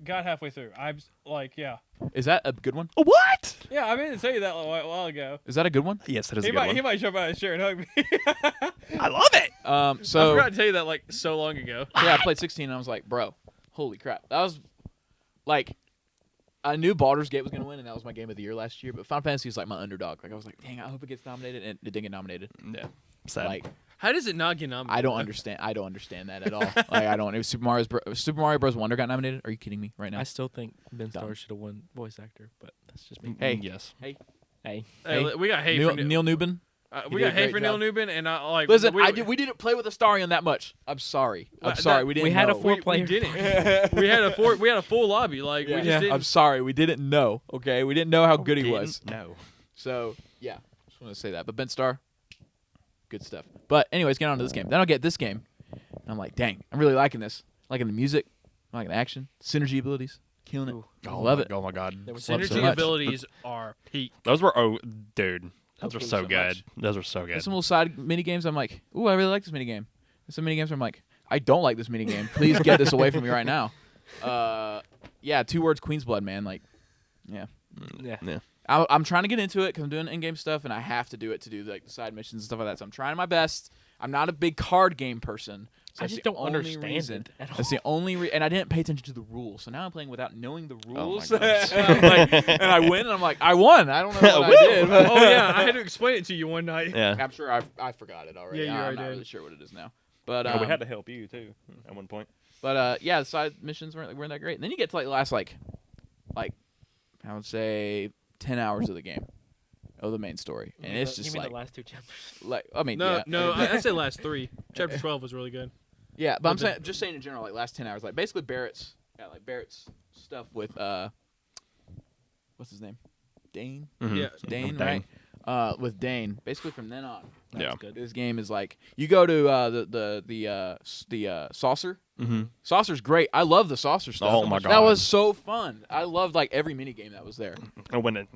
got halfway through. I'm like, yeah.
Is that a good one?
What?
Yeah, I meant to tell you that a while ago.
Is that a good one?
Yes, it is a
He
good
might
one.
jump out of his chair and hug me.
I love it.
I
So
forgot to tell you that like so long ago.
yeah, I played 16 and I was like, bro, holy crap. That was like, I knew Baldur's Gate was going to win and that was my game of the year last year, but Final Fantasy was like my underdog. Like I was like, dang, I hope it gets nominated, and it didn't get nominated.
Yeah. Sad.
Like
How does it not get nominated?
I don't understand that at all. Like I don't. It was Super Mario Bros. Wonder got nominated. Are you kidding me right now?
I still think Ben
Dumb.
Starr should have won voice actor, but that's just me.
Hey.
Yes.
Hey.
Hey,
Hey,
we got hate
Neil,
for
Neil Newbin.
we
did a
got hate
great
for Neil
job.
Newbin, and I like.
Listen,
we,
we didn't play with Astarion that much. I'm sorry. I'm
Well,
sorry.
that-
We didn't.
we had a
know.
four-
we
player.
didn't. we had a full lobby. Like we just
Yeah.
didn't.
I'm sorry. We didn't know. Okay, we didn't know how good he was.
No.
So yeah, just want to say that. But Ben Starr, good stuff. But anyways, get on to this game. Then I'll get this game, and I'm like, dang, I'm really liking this. Liking the music, liking the action, synergy abilities, killing it.
Ooh.
I love it.
Oh my god.
There was
Love it
Synergy
so much.
abilities are peak.
Those were dude. Those were
Those
so
so
good.
much.
Those were so good.
There's some little side mini games. I'm like, ooh, I really like this mini game. There's some mini games where I'm like, I don't like this mini game. Please get this away from me right now. Yeah, 2 words, Queen's Blood, man. Like, yeah.
Yeah.
Yeah.
I'm trying to get into it because I'm doing in-game stuff, and I have to do it to do like the side missions and stuff like that. So I'm trying my best. I'm not a big card game person. So
I
that's
just
the
don't
only
understand
reason.
it at all.
That's the only and I didn't pay attention to the rules. So now I'm playing without knowing the rules.
gosh.
and, I'm like, and I win, and I'm like, I won. I don't know what I did. But
Oh yeah, I had to explain it to you one night.
Yeah.
I'm sure I forgot it already.
Yeah, you
I'm
already
not
did.
really sure what it is now. But
we had to help you too at one point.
But yeah, the side missions weren't that great. And then you get to like the last like I would say 10 hours of the game, of the main story, and it's
you
just
mean
like
the last 2 chapters?
I mean
No,
yeah,
no, I'd say last 3. Chapter 12 was really good.
yeah, but I'm
but
saying just saying in general like last 10 hours, like basically Barrett's stuff with what's his name, Dane,
Mhm.
Yeah.
Dane,
Dane.
right? With Dane, basically from then on.
Yeah.
good.
This game is like you go to the saucer.
Mm-hmm.
Saucer's great. I love the saucer stuff.
Oh my
That
God.
was so fun. I loved like every mini game that was there.
When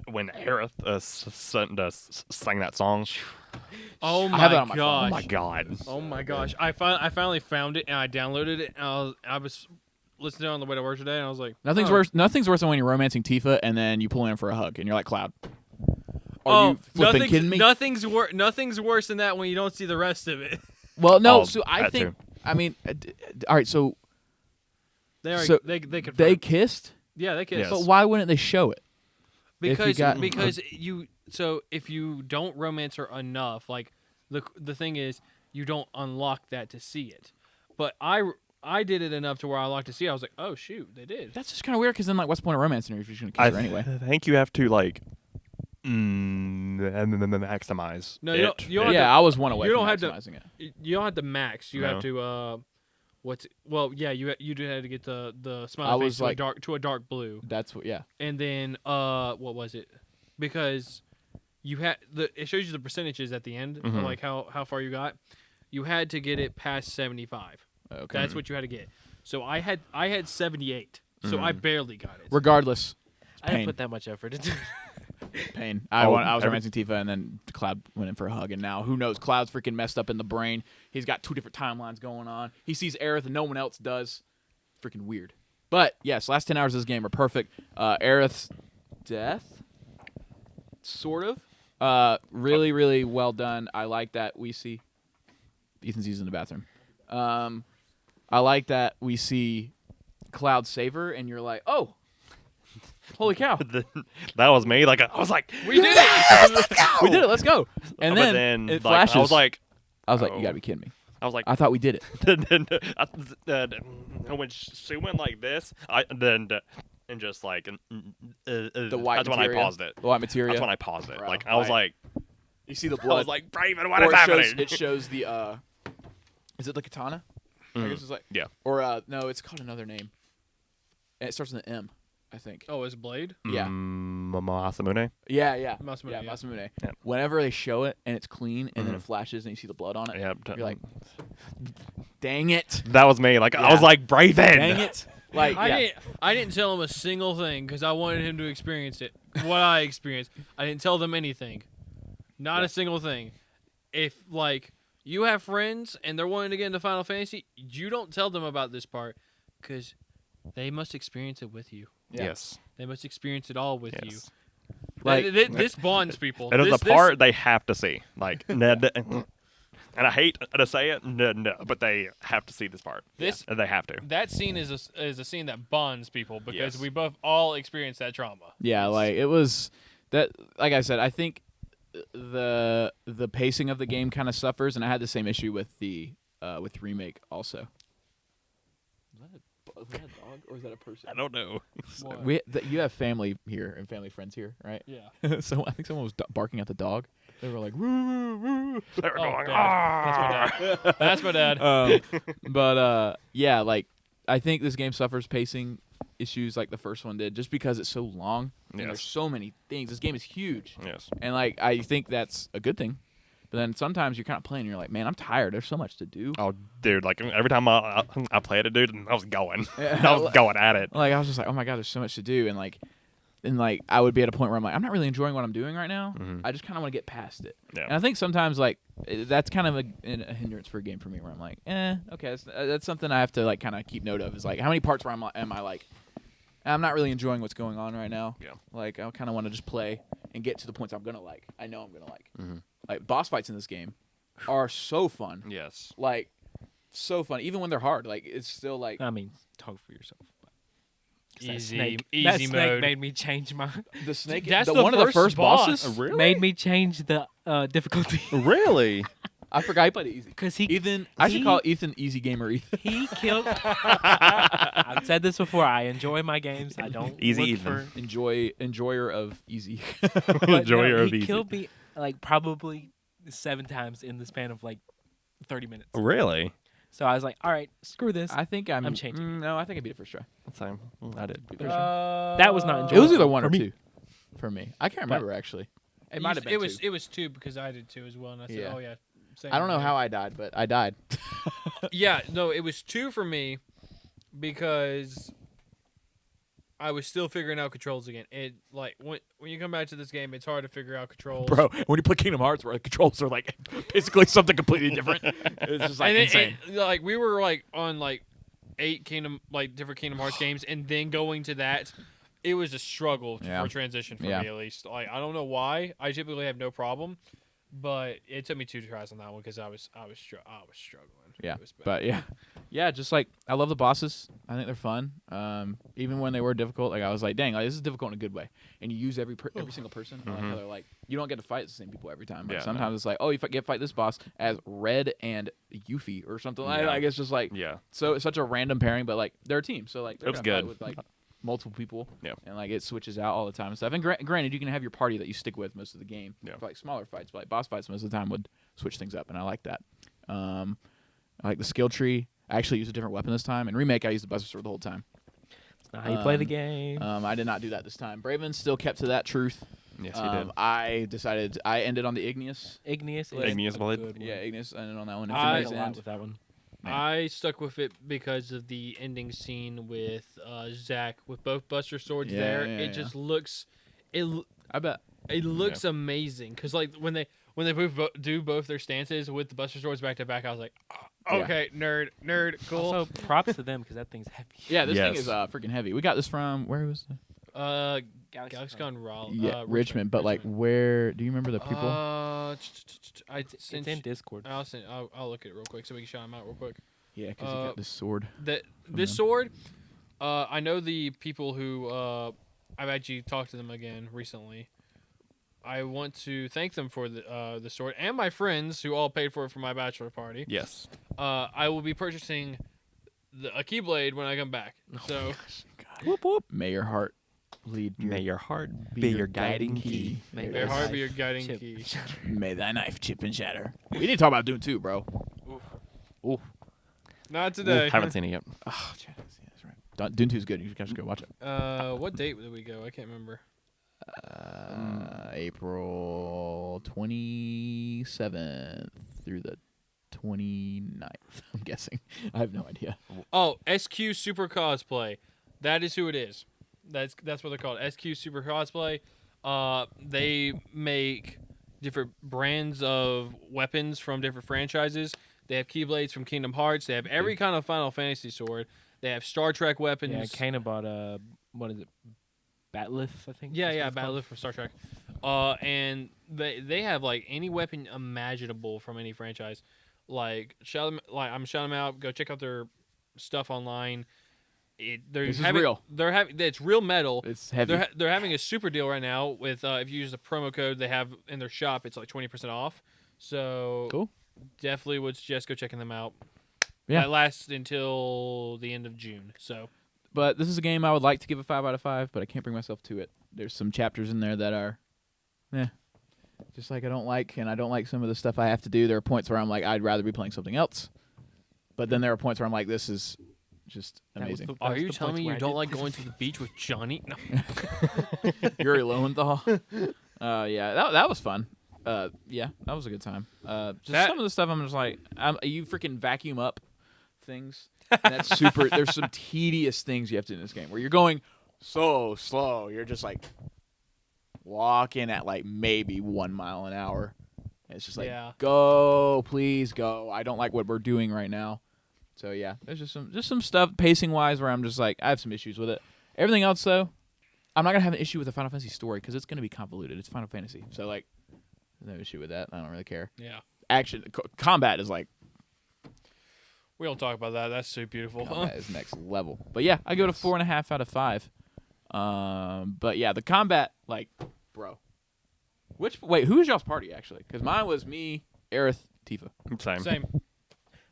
Aerith sang that song.
Oh
I have that
my
on my phone.
gosh.
Oh my god.
Oh my gosh. I finally found it and I downloaded it and I was listening to it on the way to work today and I was like,
Nothing's
oh.
worse. Nothing's worse than when you're romancing Tifa and then you pull in for a hug and you're like Cloud. Are
Oh,
you flipping kidding me?
Nothing's worse than that when you don't see the rest of it.
Well, no.
Oh,
So I
that
think.
too.
I mean, all right. So
They
they
confirmed.
kissed,
Yeah, they kissed.
Yes.
but why wouldn't they show it? if you
Because
got-
if you don't romance her enough, like the thing is you don't unlock that to see it. But I did it enough to where I unlocked to see it. I was like, oh shoot, they did.
That's just kind of weird. Because then, like, what's the point of romancing her if you're just gonna kiss her anyway?
I think you have to like maximize.
No,
it.
you don't have
Yeah,
to-
I was one away
you
from
don't have to-
maximizing it.
You don't have to max. You have
No.
to you did have to get the
I
smiley
was
face
like-
to a dark blue.
That's what. Yeah.
And then what was it? Because you had it shows you the percentages at the end, of
Mhm.
like how far you got. You had to get it past 75.
Okay.
That's what you had to get. So I had 78. So I barely got it.
Regardless,
I didn't
pain.
put that much effort into it.
pain.
Oh,
I was
every-
romancing Tifa, and then Cloud went in for a hug, and now who knows? Cloud's freaking messed up in the brain. He's got 2 different timelines going on. He sees Aerith, and no one else does. Freaking weird. But yes, last 10 hours of this game are perfect. Aerith's death, sort of. Really, really well done. I like that we see. Ethan's using the bathroom. I like that we see Cloud save her, and you're like, oh, holy cow.
That was me. Like I was like,
We did it.
We did it. Let's go. And
but
then, it
like,
flashes.
I was like,
you
oh.
gotta be kidding me.
I was like,
I thought we did it.
when she went like this, and just like
The white
that's when I
materia.
paused it.
The white materia.
That's when I paused it.
Bro,
like I was
right.
like,
You see the
I
blood.
was like, Braven, what
or
is
it
happening?
shows, it shows the is it the katana? I guess it's like
Yeah.
Or no, it's called another name. And it starts with an M, I think.
Oh, it's Blade.
Yeah.
Masamune.
Yeah.
Masamune,
Yeah,
yeah.
Masamune.
Yeah.
Whenever they show it and it's clean and then
Mhm.
it flashes and you see the blood on it,
Yeah.
you're like, dang it.
that was me. Like I
Yeah.
was like, Braven.
Dang it. Like
I didn't tell him a single thing because I wanted him to experience it. What I experienced. I didn't tell them anything. Not a single thing. If like you have friends and they're wanting to get into Final Fantasy, you don't tell them about this part because they must experience it with you.
Yeah.
Yes.
They must experience it all with you.
Yes.
Like,
This bonds people.
It is
This-
the part they have to see. Like, Ned, and I hate to say it, no, but they have to see this part.
This-
They have to.
That scene is a scene that bonds people because
Yes.
we both all experienced that trauma.
yeah, like it was that. Like I said, I think the pacing of the game kind of suffers, and I had the same issue with the remake also. Is that a dog or is that a person?
I don't know.
You have family here and family friends here, right?
Yeah.
So I think someone was barking at the dog. They were like, woo, woo.
They were
Oh,
going,
Dad. That's my dad.
But yeah, like I think this game suffers pacing issues like the first one did, just because it's so long and
Yes.
there's so many things. This game is huge,
Yes.
and like I think that's a good thing. But then sometimes you're kind of playing, and you're like, man, I'm tired. There's so much to do.
Oh, dude! Like every time I played it, dude, I was going.
Yeah.
I was going at it.
Like I was just like, oh my god, there's so much to do, and like I would be at a point where I'm like, I'm not really enjoying what I'm doing right now. I just kind of want to get past it.
Yeah.
And I think sometimes like that's kind of a hindrance for a game for me, where I'm like, okay, that's something I have to like kind of keep note of. Is like how many parts where am I like, I'm not really enjoying what's going on right now.
Yeah.
Like I kind of want to just play and get to the points I'm gonna like. I know I'm gonna like. Like boss fights in this game are so fun.
Yes.
Like so fun, even when they're hard. Like it's still like
I mean, talk for yourself. 'Cause that
Easy-
snake,
easy
that snake
mode.
made me change my.
the snake.
That's
the
the
one of the
first
first
boss.
bosses.
Really?
Made me change the difficulty
Really?
I forgot he played it easy.
because he
Ethan, I should
he-
call Ethan Easy Gamer Ethan.
he killed. I've said this before. I enjoy my games. I don't
Easy
look
even.
for.
Enjoyer of easy.
But
Enjoyer
no,
of
he
easy.
killed me like probably 7 times in the span of like 30 minutes.
Really?
So I was like, all right, screw this.
I think I'm
changing.
No, I think I beat it first try.
Same. I did.
That was not
It was
enjoyable
either one
for
or
me.
two for me. I can't remember actually. It might have been
It was
two.
it was 2 because I did 2 as well, and I said,
Yeah.
oh yeah. Same
I don't know
here.
how I died, but I died.
Yeah, no, it was 2 for me because I was still figuring out controls again. It like when you come back to this game, it's hard to figure out controls.
Bro, when you play Kingdom Hearts, where the controls are like basically something completely different, it's just like
and
insane.
like we were like on like 8 different Kingdom Hearts games, and then going to that, it was a struggle
Yeah.
for transition for
Yeah.
me at least. Like I don't know why. I typically have no problem, but it took me 2 tries on that one because I was struggling.
Yeah,
It was bad.
but yeah, just like I love the bosses. I think they're fun. Even when they were difficult, like I was like, dang, like, this is difficult in a good way. And you use every single person. I like how they're like, you don't get to fight the same people every time. Like,
Yeah,
sometimes it's like, oh, you get to fight this boss as Red and Yuffie or something.
Yeah.
Like it's just like
Yeah.
so it's such a random pairing, but like they're a team, so like they're
It was
gonna fight
good.
with like multiple people.
Yeah.
And like it switches out all the time and stuff. And granted, you can have your party that you stick with most of the game
Yeah.
for like smaller fights, but like boss fights most of the time would switch things up, and I like that. I like the skill tree. I actually used a different weapon this time. In Remake, I used the Buster Sword the whole time.
It's not how you play the game.
I did not do that this time. Braven still kept to that truth.
Yes, he did.
I ended on the Igneous.
Igneous is
Igneous
a
blade?
good one.
Yeah, Igneous ended on that one.
I-
Infamous
Played a lot
End.
with that one.
Man.
I stuck with it because of the ending scene with Zack with both Buster Swords
Yeah,
there.
yeah,
It
yeah.
just looks
I bet.
it looks amazing because like when they do both their stances with the Buster Swords back to back, I was like, oh,
Yeah.
okay, nerd, cool.
Also, props to them because that thing's heavy.
Yeah, this thing
Yes.
is freaking heavy. We got this from where was it?
Galaxy Con Raleigh.
Yeah, Richmond. But like, where? Do you remember the people?
It's in Discord.
I'll look at it real quick so we can shout them out real quick.
Yeah, because you got this sword.
This
them.
sword, I know the people who I've actually talked to them again recently. I want to thank them for the sword and my friends who all paid for it for my bachelor party.
Yes.
I will be purchasing a keyblade when I come back. So
Whoop whoop. May your heart lead.
May your heart be your guiding key.
May
your
your
heart
knife
be your guiding
chip.
key.
May thy knife chip and shatter. We need to talk about Dune 2, bro. Ooh.
Not today.
Haven't seen it yet.
Oh, Chad, that's right. Dune 2 is good. You guys should go watch it.
What date did we go? I can't remember.
April 27th through the 29th, I'm guessing. I have no idea.
Oh, SQ Super Cosplay. That is who it is. That's what they're called. SQ Super Cosplay. They make different brands of weapons from different franchises. They have Keyblades from Kingdom Hearts. They have every kind of Final Fantasy sword. They have Star Trek weapons.
Yeah, Kana bought what is it? Batlith, I think.
Yeah,
that's
yeah,
what it's called.
Battlefield for Star Trek. And they have like any weapon imaginable from any franchise. Like I'm shouting them out. Go check out their stuff online.
This is real.
They're having it's real metal.
It's heavy.
They're having a super deal right now with if you use the promo code they have in their shop, it's like 20% off. So
Cool.
Definitely would suggest go checking them out.
Yeah.
That lasts until the end of June. So
But this is a game I would like to give a 5 out of 5, but I can't bring myself to it. There's some chapters in there that are, just like I don't like, and I don't like some of the stuff I have to do. There are points where I'm like, I'd rather be playing something else. But then there are points where I'm like, this is just amazing.
are you telling me you don't like going to the beach with Johnny? No.
Yuri Lowenthal. Yeah, that was fun. Yeah, that was a good time. Just some of the stuff I'm just like, you freaking vacuum up things. And that's super. There's some tedious things you have to do in this game where you're going so slow. You're just like walking at like maybe 1 mile an hour. And it's just like, go, please go. I don't like what we're doing right now. So yeah, there's just some stuff pacing wise where I'm just like, I have some issues with it. Everything else though, I'm not gonna have an issue with the Final Fantasy story because it's gonna be convoluted. It's Final Fantasy, so like, there's no issue with that. I don't really care.
Yeah.
Action, combat is like.
We don't talk about that. That's so beautiful.
Combat is next level. But yeah, I go to 4.5 out of 5. But yeah, the combat, like, bro. Wait, who was y'all's party actually? Because mine was me, Aerith, Tifa.
Same.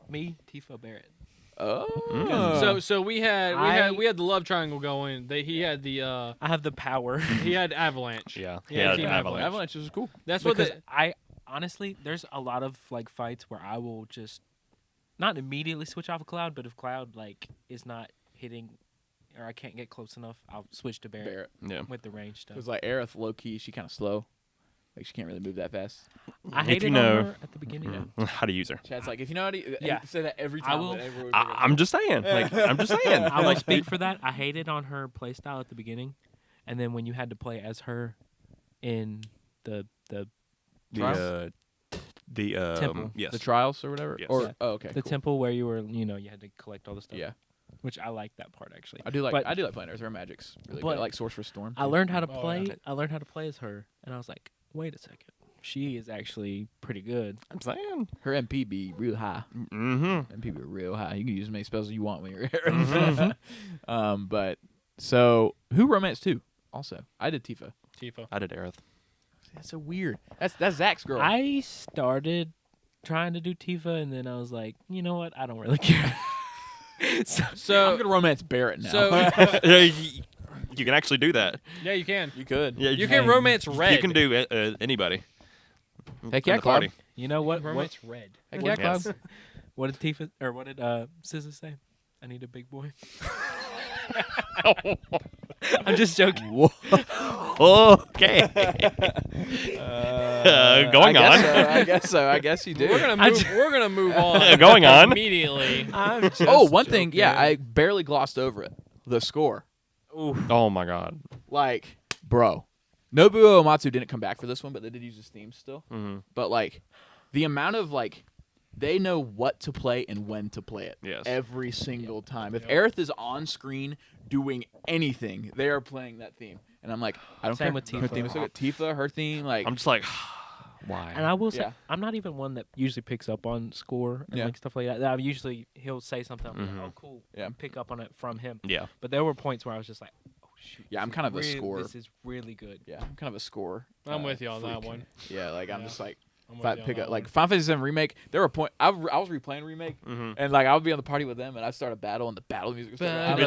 Me, Tifa, Barrett.
Oh.
So we had the love triangle going. He had the
I have the power.
he had Avalanche.
Yeah.
Yeah, Team
Avalanche.
Avalanche is cool.
That's what
Because I honestly, there's a lot of like fights where I will just not immediately switch off a Cloud, but if Cloud like is not hitting or I can't get close enough, I'll switch to Barrett.
Yeah.
With the range stuff.
Because like Aerith, low key, she kind of slow. Like she can't really move that fast.
I
If
hated
you know-
on her at the beginning.
How to use her.
Chad's like, if you know how to,
Yeah.
say that every time.
I will-
whenever we bring it up.
I'm just saying. Like, I'm just saying.
I will speak for that. I hated on her playstyle at the beginning, and then when you had to play as her in the Temple.
Yes.
the trials or whatever.
Yes.
Or
Yeah.
okay.
the
cool.
temple where you were, you had to collect all the stuff.
Yeah,
Which I like that part actually.
I do like
But-
playing Earth. Her magic's really
but
good. I like Sorcerer's Storm.
I
too.
learned how to
Oh,
play.
yeah.
I learned how to play as her, and I was like, wait a second, she is actually pretty good.
I'm saying.
Her MP be real high.
Mm-hmm.
MP be real high. You can use as many spells as you want when you're here. But so who romance too? Also, I did Tifa.
Tifa.
I did Aerith.
That's so weird. That's Zach's girl.
I started trying to do Tifa, and then I was like, you know what? I don't really care.
So
I'm gonna romance Barrett now.
So
You can actually do that.
yeah, you can.
you could.
Yeah,
You can romance Red.
You can do anybody.
Heck
in
yeah,
the
Cloud.
party.
You know what?
romance Red.
Heck
What-
yeah,
Yes.
Cloud.
What did Tifa or what did SZA say? I need a big boy. I'm just joking.
Okay. Going on.
I guess so. I guess you do.
We're gonna move on.
Going on.
Immediately.
I'm just
Oh, one thing.
joking.
Yeah, I barely glossed over it. The score.
Oh my god.
Like, bro, Nobuo Uematsu didn't come back for this one, but they did use his theme still.
Mm-hmm.
But like, the amount of like, they know what to play and when to play it.
Yes.
Every single time. If
Yep.
Aerith is on screen doing anything, they are playing that theme. And I'm like, I don't
Same
care.
with
Her
Tifa.
theme is so good. Tifa, her theme, like,
I'm just like, why?
And I will say,
Yeah.
I'm not even one that usually picks up on score and
Yeah.
like stuff like that. I usually he'll say something, I'm
Mhm.
like, oh cool,
Yeah.
pick up on it from him.
Yeah.
But there were points where I was just like, oh shoot.
Yeah,
this
I'm
is
kind of a
really-
score.
This is really good.
yeah, I'm kind of a score.
I'm with you on that
freak.
one.
Yeah, like, I'm
Yeah.
just like,
I'm
if I
with you on
pick
that
up, like,
one.
Final Fantasy VII Remake, there were points, I was replaying Remake,
Mm-hmm.
and like, I would be on the party with them, and I'd start a battle, and the battle music would start.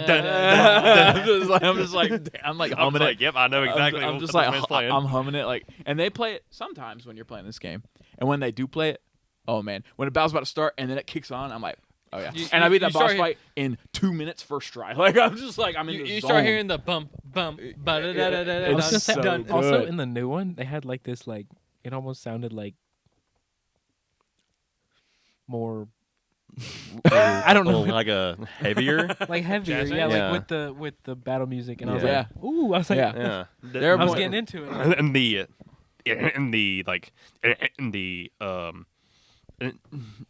I'm just like, I'm like
I'm
humming
like,
it.
yep, I know exactly.
I'm
what
just
the
like,
band's playing.
I'm humming it, like, and they play it sometimes when you're playing this game, and when they do play it, oh man, when the battle's about to start, and then it kicks on, I'm like, oh yeah,
You-
and I beat
you
that boss
start
fight in 2 minutes first try. Like, I'm just like, I'm in
You,
the
you
zone.
start hearing the bump, bump, ba-da-da-da-da-da.
I was
It's
gonna say,
so
also
good.
in the new one, they had like this like it almost sounded like more I don't know.
Like a heavier.
like heavier,
Jazz
yeah,
hands?
like with the battle music, and I was
Yeah.
like, ooh, I was like,
Yeah.
Yeah.
There are
I was
points-
getting into it.
And the like in the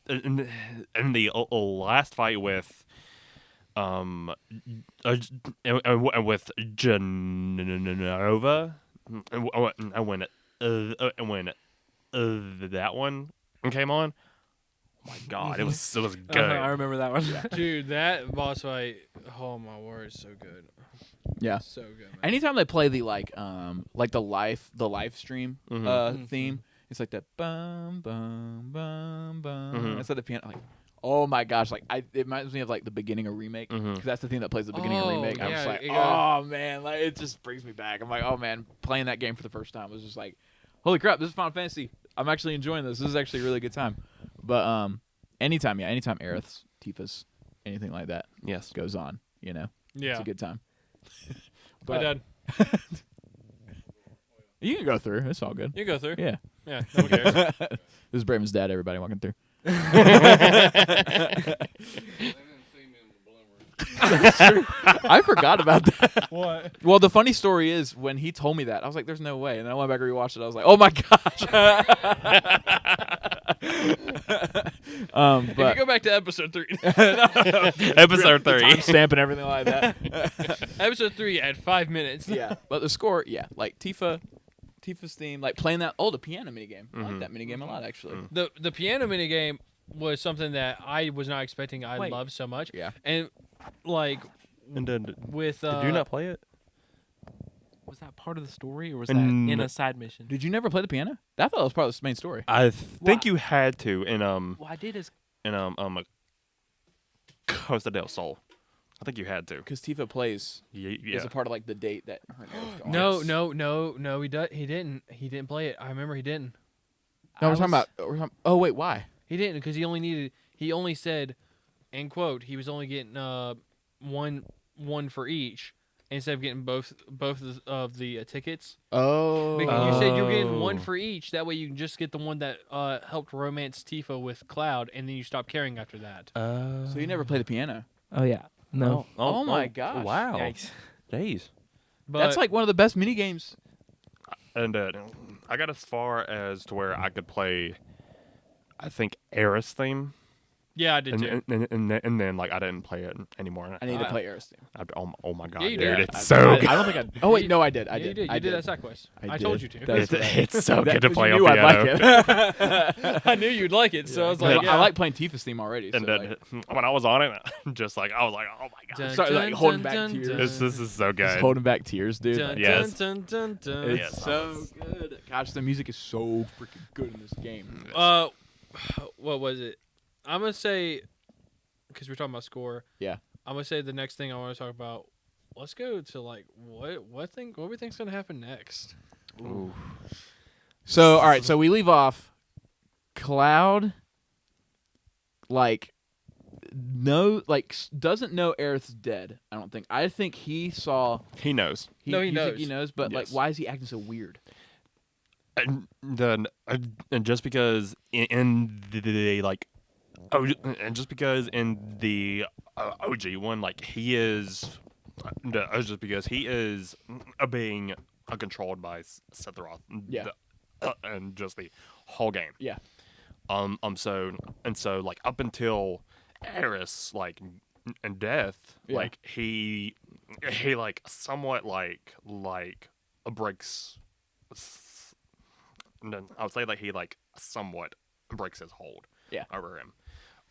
in the last fight with and with Genova, and when that one came on, oh my god, it was good.
I remember that one.
Dude, that boss fight. Oh my word, so good.
Yeah.
So good, man.
Anytime they play the the live stream theme, it's like that bum bum bum bum. It's like the piano. Like, oh my gosh! Like it reminds me of like the beginning of Remake, because that's the theme that plays the beginning of Remake. I'm
yeah,
just like,
yeah.
oh man, like it just brings me back. I'm like, oh man, playing that game for the first time was just like, holy crap, this is Final Fantasy. I'm actually enjoying this. This is actually a really good time. But anytime Aerith's, Tifa's, anything like that
Yes.
goes on,
Yeah.
it's a good time.
My dad.
You can go through. It's all good.
You go through.
Yeah.
Yeah. No one cares.
This is Braven's dad, everybody walking through. I forgot about that.
What?
Well, the funny story is when he told me that, I was like, there's no way. And then I went back and rewatched it. I was like, oh my gosh.
If you
But
go back to episode 3.
Episode 3.
stamp and everything like that.
Episode 3 at 5 minutes.
Yeah. But the score, like Tifa's theme, like playing that, the piano minigame. I like that minigame a lot, actually.
The piano minigame was something that I was not expecting I
Wait.
loved so much.
Yeah.
And like
And then,
with
did you not play it?
Was that part of the story, or was that in a side mission?
Did you never play the piano? I thought that was part of the main story.
I think you had to in
Well, I did as
Costa del Sol. I think you had to.
Because Tifa plays
Yeah.
as a part of like the date that her and Aerith go on.
No, he didn't play it. I remember he didn't.
No, we're talking. Oh wait, why?
He didn't, because he only said, end quote, he was only getting one for each instead of getting both of the tickets.
Oh.
Because you said you're getting one for each. That way you can just get the one that helped romance Tifa with Cloud, and then you stop caring after that.
So you never played the piano?
Oh yeah. No.
Oh my gosh.
Wow.
Yikes.
Jeez.
But
That's like one of the best mini games.
And I got as far as to where I could play, I think, Aerith's theme.
yeah, I did too.
And then like I didn't play it anymore.
I need to play Aerith's theme.
Oh my god,
Yeah, you
dude,
did.
it's so
I
good.
don't think I. Oh wait, no, I did. I
Yeah,
did.
you did.
I
You did that side quest. I told you
did.
to.
That's
It's,
right.
it's so good to play
you
on
knew I'd
piano.
like it.
I knew you'd like it, so I was like,
I like playing Tifa's theme already.
And
so
then
like,
when I was on it, I was like, oh my god,
Sorry, like, holding back tears.
this is so good.
just holding back tears, dude.
Dun,
Like,
Yes.
dun, dun, dun, dun.
it's
Yes,
so good. Gosh, the music is so freaking good in this game.
What was it? I'm gonna say, because we're talking about score.
Yeah.
I'm gonna say the next thing I want to talk about. Let's go to like what we think's gonna happen next.
Ooh.
So, all right. So we leave off. Cloud, like, doesn't know Aerith's dead. I don't think. I think he saw.
He knows.
No, he
you think
knows.
he knows, but like,
Yes.
why is he acting so weird?
And then, and just because in the like, and just because in the OG one, like he is, just because he is being controlled by Sephiroth,
Yeah.
and just the whole game.
Yeah.
So like up until Aerith like and death,
Yeah.
like he like somewhat like breaks. And then I would say like he like somewhat breaks his hold.
Yeah.
Over him.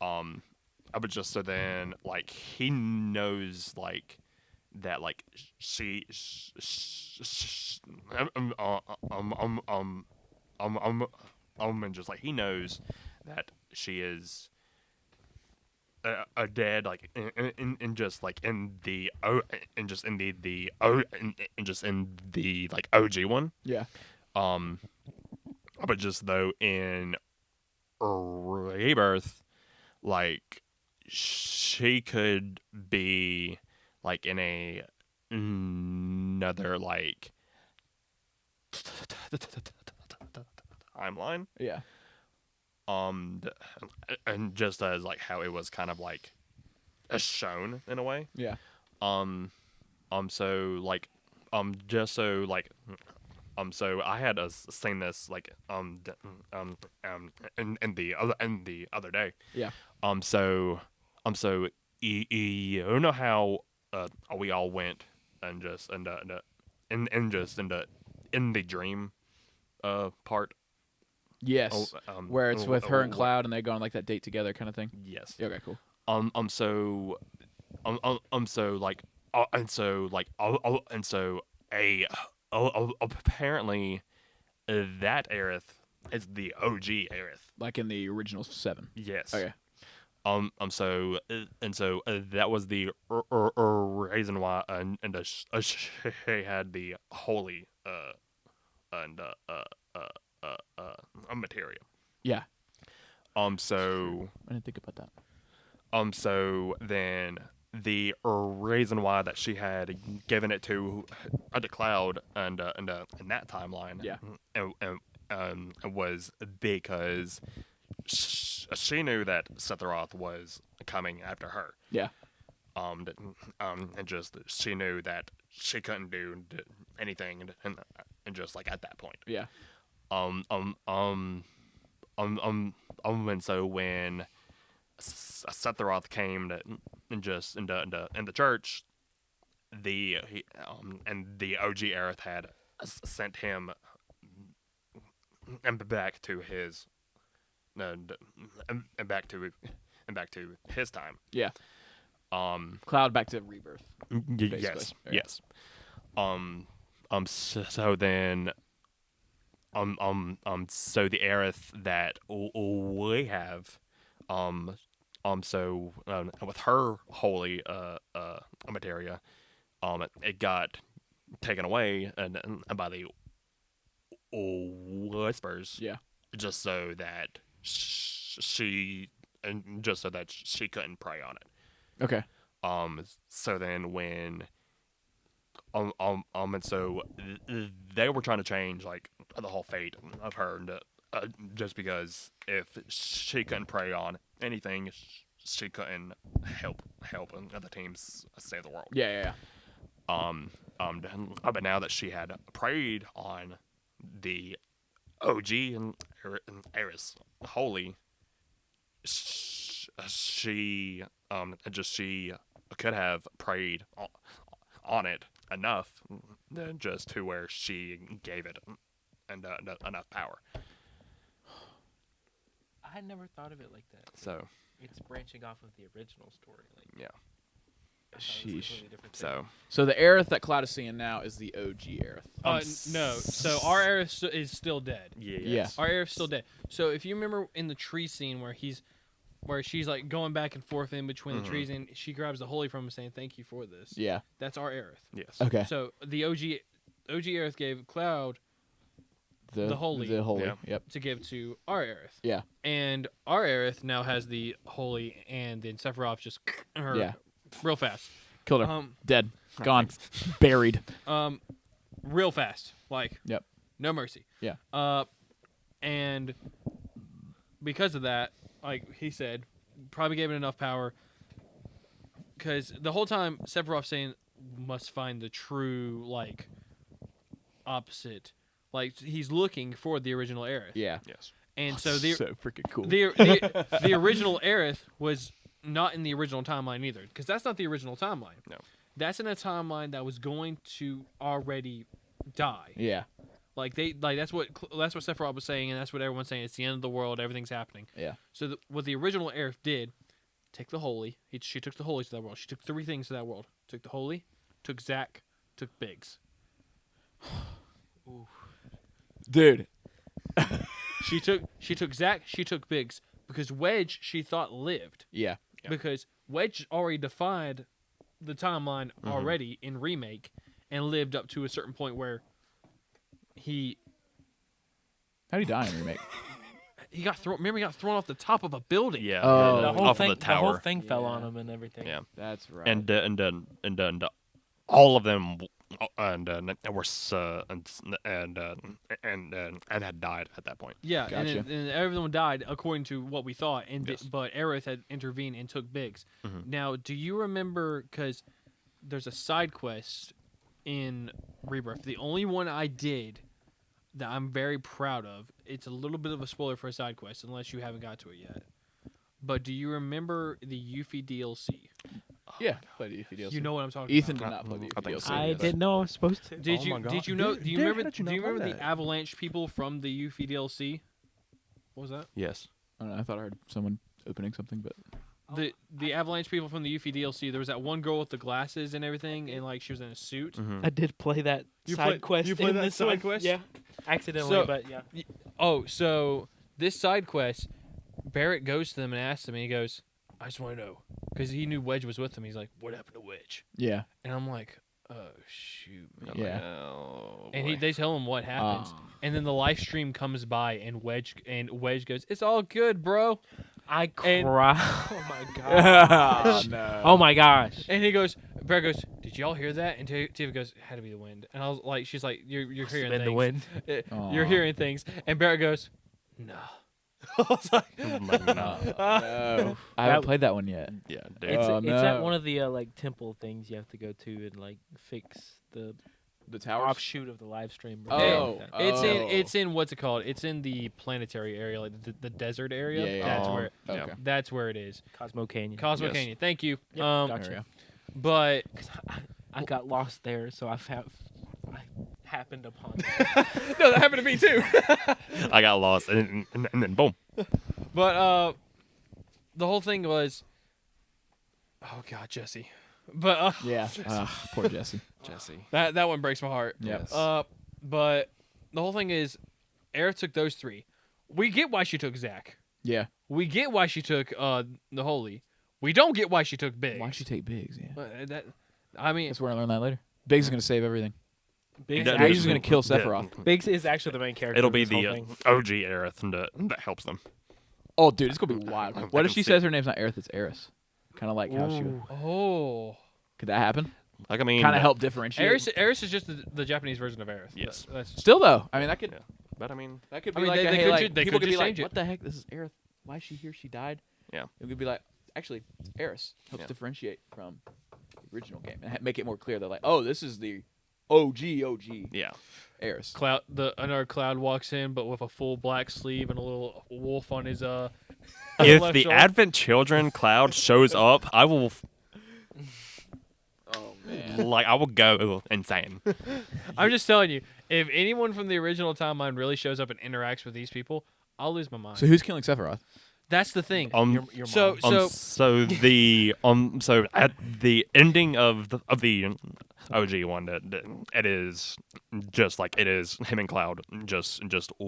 But just so then like he knows like that like and just like he knows that she is dead like in just like in the and just in the and just in the like OG one.
Yeah.
But just though in Rebirth, like she could be like in another like timeline.
Yeah.
And just as like how it was kind of like shown in a way.
Yeah.
So like just so like so I had seen this like in the other day.
Yeah.
So you know how we all went and just and just in the dream part.
Yes. Where it's with her and Cloud, and they go on like that date together, kind of thing.
Yes.
Yeah, okay, cool.
Apparently that Aerith is the OG Aerith.
Like in the original 7.
Yes.
Okay.
So that was the reason why she had the holy material.
Yeah.
So
I didn't think about that.
so then the reason why that she had given it to the Cloud and in that timeline,
Yeah.
was because she knew that Sephiroth was coming after her.
Yeah.
And just she knew that she couldn't do anything, and just like at that point.
Yeah.
And so when Sephiroth came in the church, the OG Aerith had sent him back to his back to his time.
Yeah. Cloud back to Rebirth.
Yes.
Okay.
Yes. So then so the Aerith that we have so with her holy materia, it got taken away and by the whispers.
Yeah.
Just so that she couldn't prey on it.
Okay.
So then when and so they were trying to change like the whole fate of her, and just because if she couldn't prey on anything, she couldn't help other teams save the world.
Yeah.
But now that she had preyed on the OG and Aerith holy, she could have preyed on it enough, just to where she gave it enough power.
I had never thought of it like that.
So
It's branching off of the original story. Like,
yeah.
I thought it was a completely different thing.
So
the Aerith that Cloud is seeing now is the OG Aerith.
No. So our Aerith is still dead.
yeah.
Our Aerith's still dead. So if you remember in the tree scene where she's like going back and forth in between the trees, and she grabs the holy from him saying, "Thank you for this."
Yeah.
That's our Aerith.
Yes.
Okay.
So the OG Aerith gave Cloud the holy.
The holy.
Yeah.
Yep.
to give to our Aerith.
Yeah.
And our Aerith now has the holy, and then Sephiroth just her
Yeah.
real fast.
Killed her. Dead. Gone. Buried.
Real fast. Like,
Yep.
no mercy.
Yeah.
And because of that, like he said, probably gave it enough power. Because the whole time, Sephiroth saying, must find the true, like, opposite. Like, he's looking for the original Aerith.
Yeah.
Yes.
And so the
so freaking cool.
the original Aerith was not in the original timeline either, because that's not the original timeline.
No.
That's in a timeline that was going to already die.
Yeah.
Like that's what Sephiroth was saying, and that's what everyone's saying. It's the end of the world. Everything's happening.
Yeah.
So what the original Aerith did, take the holy. She took the holy to that world. She took 3 things to that world. Took the holy, took Zack, took Biggs.
Dude.
She took Zack. She took Biggs because Wedge she thought lived.
Yeah.
Yeah.
Because Wedge already defied the timeline already in Remake and lived up to a certain point where he
How'd he die in Remake?
got thrown. Remember, he got thrown off the top of a building.
Yeah.
Oh.
The whole
off
thing,
of the tower.
whole thing fell
Yeah.
on him and everything.
Yeah.
That's right.
And all of them and were and had died at that point.
Yeah,
Gotcha.
and everyone died according to what we thought, and
Yes.
but Aerith had intervened and took Biggs. Now, do you remember? Because there's a side quest in Rebirth. The only one I did that I'm very proud of. It's a little bit of a spoiler for a side quest, unless you haven't got to it yet. But do you remember the Yuffie DLC?
Yeah, played the Yuffie DLC.
You know what I'm talking
Ethan
about.
did not play the
I think
Yuffie
so.
DLC.
I
yes.
didn't know I was supposed to.
Did
Oh
you
my God.
did you know?
Dude,
Do you
dude, how
remember?
did you
Do you
not play
remember the
that?
Avalanche people from the Yuffie DLC? What was that?
Yes.
I don't know. I thought I heard someone opening something, but
The Avalanche people from the Yuffie DLC. There was that one girl with the glasses and everything, and like she was in a suit.
Mhm.
I did play that
You
side
played-
quest.
you played
in
that
this
side
one.
quest?
Yeah, accidentally,
So-
but yeah.
Oh, so this side quest, Barrett goes to them and asks them, and he goes, "I just want to know," because he knew Wedge was with him. He's like, "What happened to Wedge?"
yeah.
And I'm like, "Oh shoot." Man.
I'm like,
Yeah.
oh,
And
boy.
they tell him what happens,
Ah.
and then the live stream comes by, and Wedge goes, "It's all good, bro."
I
And-
cry. Oh my gosh.
no.
Oh my gosh.
And he goes, Barrett goes, "Did y'all hear that?" And Tifa goes, "Had to be the wind." And I was like, she's like, "You're hearing
Been
things.
the wind.
You're
Aw.
hearing things." And Barrett goes, "No." I was like,
I'm like, no.
No. I haven't played that one yet.
Yeah, dude.
It's
Oh,
it's at
no.
one of the like temple things you have to go to and like fix the
The towers.
offshoot of the live stream. or
Oh,
something like that.
It's in what's it called? It's in the planetary area, like the desert area.
Yeah, yeah,
That's
yeah.
where
Yeah.
Okay.
that's where it is.
Cosmo Canyon.
Cosmo
Yes.
Canyon. Thank you.
Yep,
Gotcha.
There we go.
But
I got lost there, so I happened upon it.
no, that happened to me too.
I got lost, and then boom.
But the whole thing was, oh god, Jesse. But
Yeah. Poor Jesse.
Jesse.
that one breaks my heart.
Yep.
But the whole thing is, Aerith took those three. We get why she took Zack.
Yeah.
We get why she took the Holy. We don't get why she took Biggs.
Why'd she take Biggs? Yeah.
I mean,
Guess we're gonna learn that later. Biggs is gonna save everything.
Biggs,
That-
Biggs is gonna kill Sephiroth.
Biggs is actually the main character.
It'll
of
be
this whole
the
thing.
OG Aerith that helps them.
Oh, dude, it's gonna be wild.
I
What if
can
she
see
says her name's not Aerith, it's Eris? Kind of like how she.
Ooh.
oh,
Could that happen?
Like, I mean,
Kind of help differentiate.
Eris is just the Japanese version of Aerith.
Yes.
That's
Still though, I mean that could
Yeah. But I mean,
that could
I
be
mean,
like
they
a, hey,
could
like,
ju- they
people
could
could be
just
like,
change it.
what the heck? This is Aerith. Why is she here? She died.
Yeah.
It could be like actually Eris helps
Yeah.
differentiate from the original game and make it more clear. They're like, oh, this is the OG
yeah.
Eris.
Cloud. Another Cloud walks in, but with a full black sleeve and a little wolf on his
If
left
the
shoulder.
Advent Children Cloud shows up, I will
Oh man.
I will go insane.
I'm just telling you, if anyone from the original timeline really shows up and interacts with these people, I'll lose my mind.
So who's killing Sephiroth?
That's the thing.
Your
So
mom.
So at the ending of the OG one, that it is just like it is him and Cloud just and just a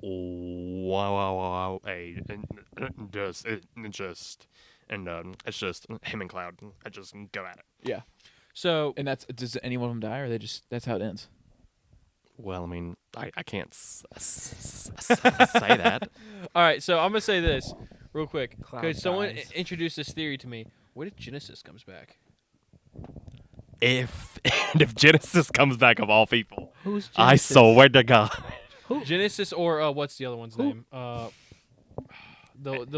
wow it's just him and Cloud. I just go at it.
Yeah.
So
And does any one of them die, or that's how it ends?
Well, I mean, I can't say that.
all right. So I'm gonna say this real quick.
Cloud
Could someone
dies.
introduce this theory to me? What if Genesis comes back?
If Genesis comes back of all people,
Who's
I
Genesis?
swear to God.
Genesis or what's the other one's name? The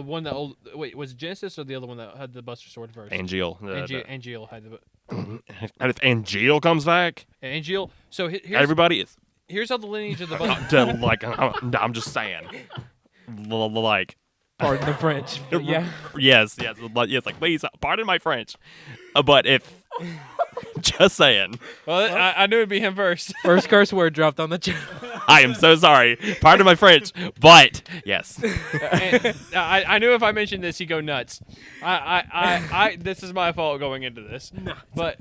one that was it Genesis or the other one that had the Buster Sword verse?
Angeal.
Angeal had the
And if Angeal comes back,
Angeal. So
everybody is
here's how the lineage of the Buster.
I'm just saying. Like,
Pardon the French. but yeah.
yes, like, please, pardon my French. But if, just saying,
Well, I knew it'd be him first.
First curse word dropped on the channel.
I am so sorry. Pardon my French, but yes.
And I knew if I mentioned this, he'd go nuts. This is my fault going into this. But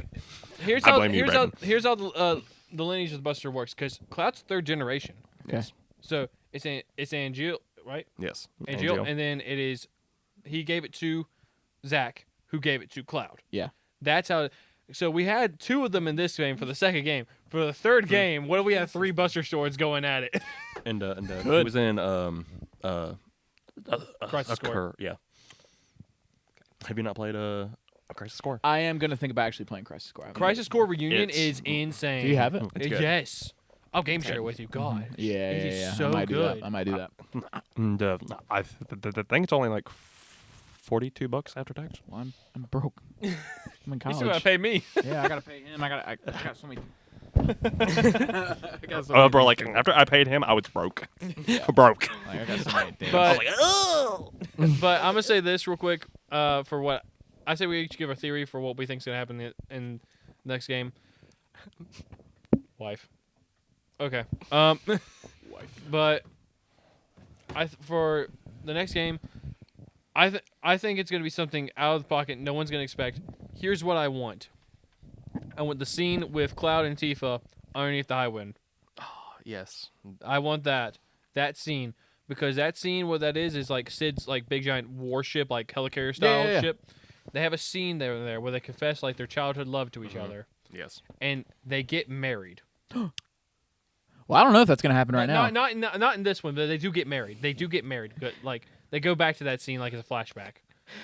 here's
I
how
blame you,
here's how the lineage of the Buster works. Because Cloud's third generation.
Okay.
So it's Angeal, right?
Yes.
Angeal, and then it is he gave it to Zack, who gave it to Cloud.
Yeah.
That's how. So we had two of them in this game for the second game. For the third game, what do we have? 3 Buster Swords going at it.
And he
Good.
was in
Crisis Core.
Yeah. Have you not played a Crisis Core?
I am gonna think about actually playing Crisis Core. I haven't
Crisis Core Reunion
It's-
is insane.
Do you have it?
It's good.
Yes. I'll game share it with you. God.
Yeah,
It
yeah,
is
yeah.
so
I might do
good.
that. I might do that.
And I think it's only like $42 after tax.
Well, I'm broke. I'm in
You
college.
still gotta pay me.
Yeah, I gotta pay him. I got so many I got so
Oh,
many
bro,
things
like
to-
after I paid him, I was broke.
Yeah.
Broke.
Like, I got so many things.
I
But-
was like, oh.
But I'm gonna say this real quick. For what I say, we each give a theory for what we think's gonna happen in the next game. Wife. Okay.
Wife.
But for the next game, I think it's gonna be something out of the pocket. No one's gonna expect. Here's what I want. I want the scene with Cloud and Tifa underneath the high wind.
Yes.
I want that scene, because that scene, what that is like Sid's like big giant warship, like helicarrier style
yeah.
ship. They have a scene there where they confess like their childhood love to each other,
Yes.
and they get married.
Well, I don't know if that's gonna happen right now.
Not in this one, but they do get married. They do get married. Good, like they go back to that scene like it's a flashback.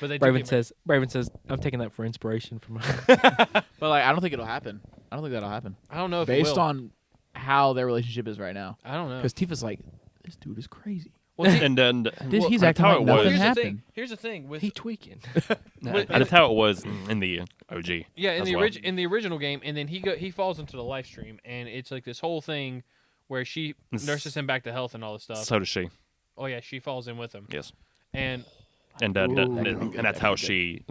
But they do
Braven
get married.
says, I'm taking that for inspiration from.
But like, I don't think it'll happen. I don't think that'll happen.
I don't know if
Based
it will.
on how their relationship is right now.
I don't know.
Because Tifa's like, this dude is crazy.
Well, see,
And then
He's
that's
acting
how
like
it
nothing
was.
here's the
happened.
thing. Here's the thing with
he tweaking.
That's how it was in the OG.
yeah in
as
the
well.
in the original game, and then he falls into the live stream, and it's like this whole thing where she nurses him back to health and all this stuff.
So does she.
Oh yeah, she falls in with him.
Yes.
And
And
Ooh.
and that's how she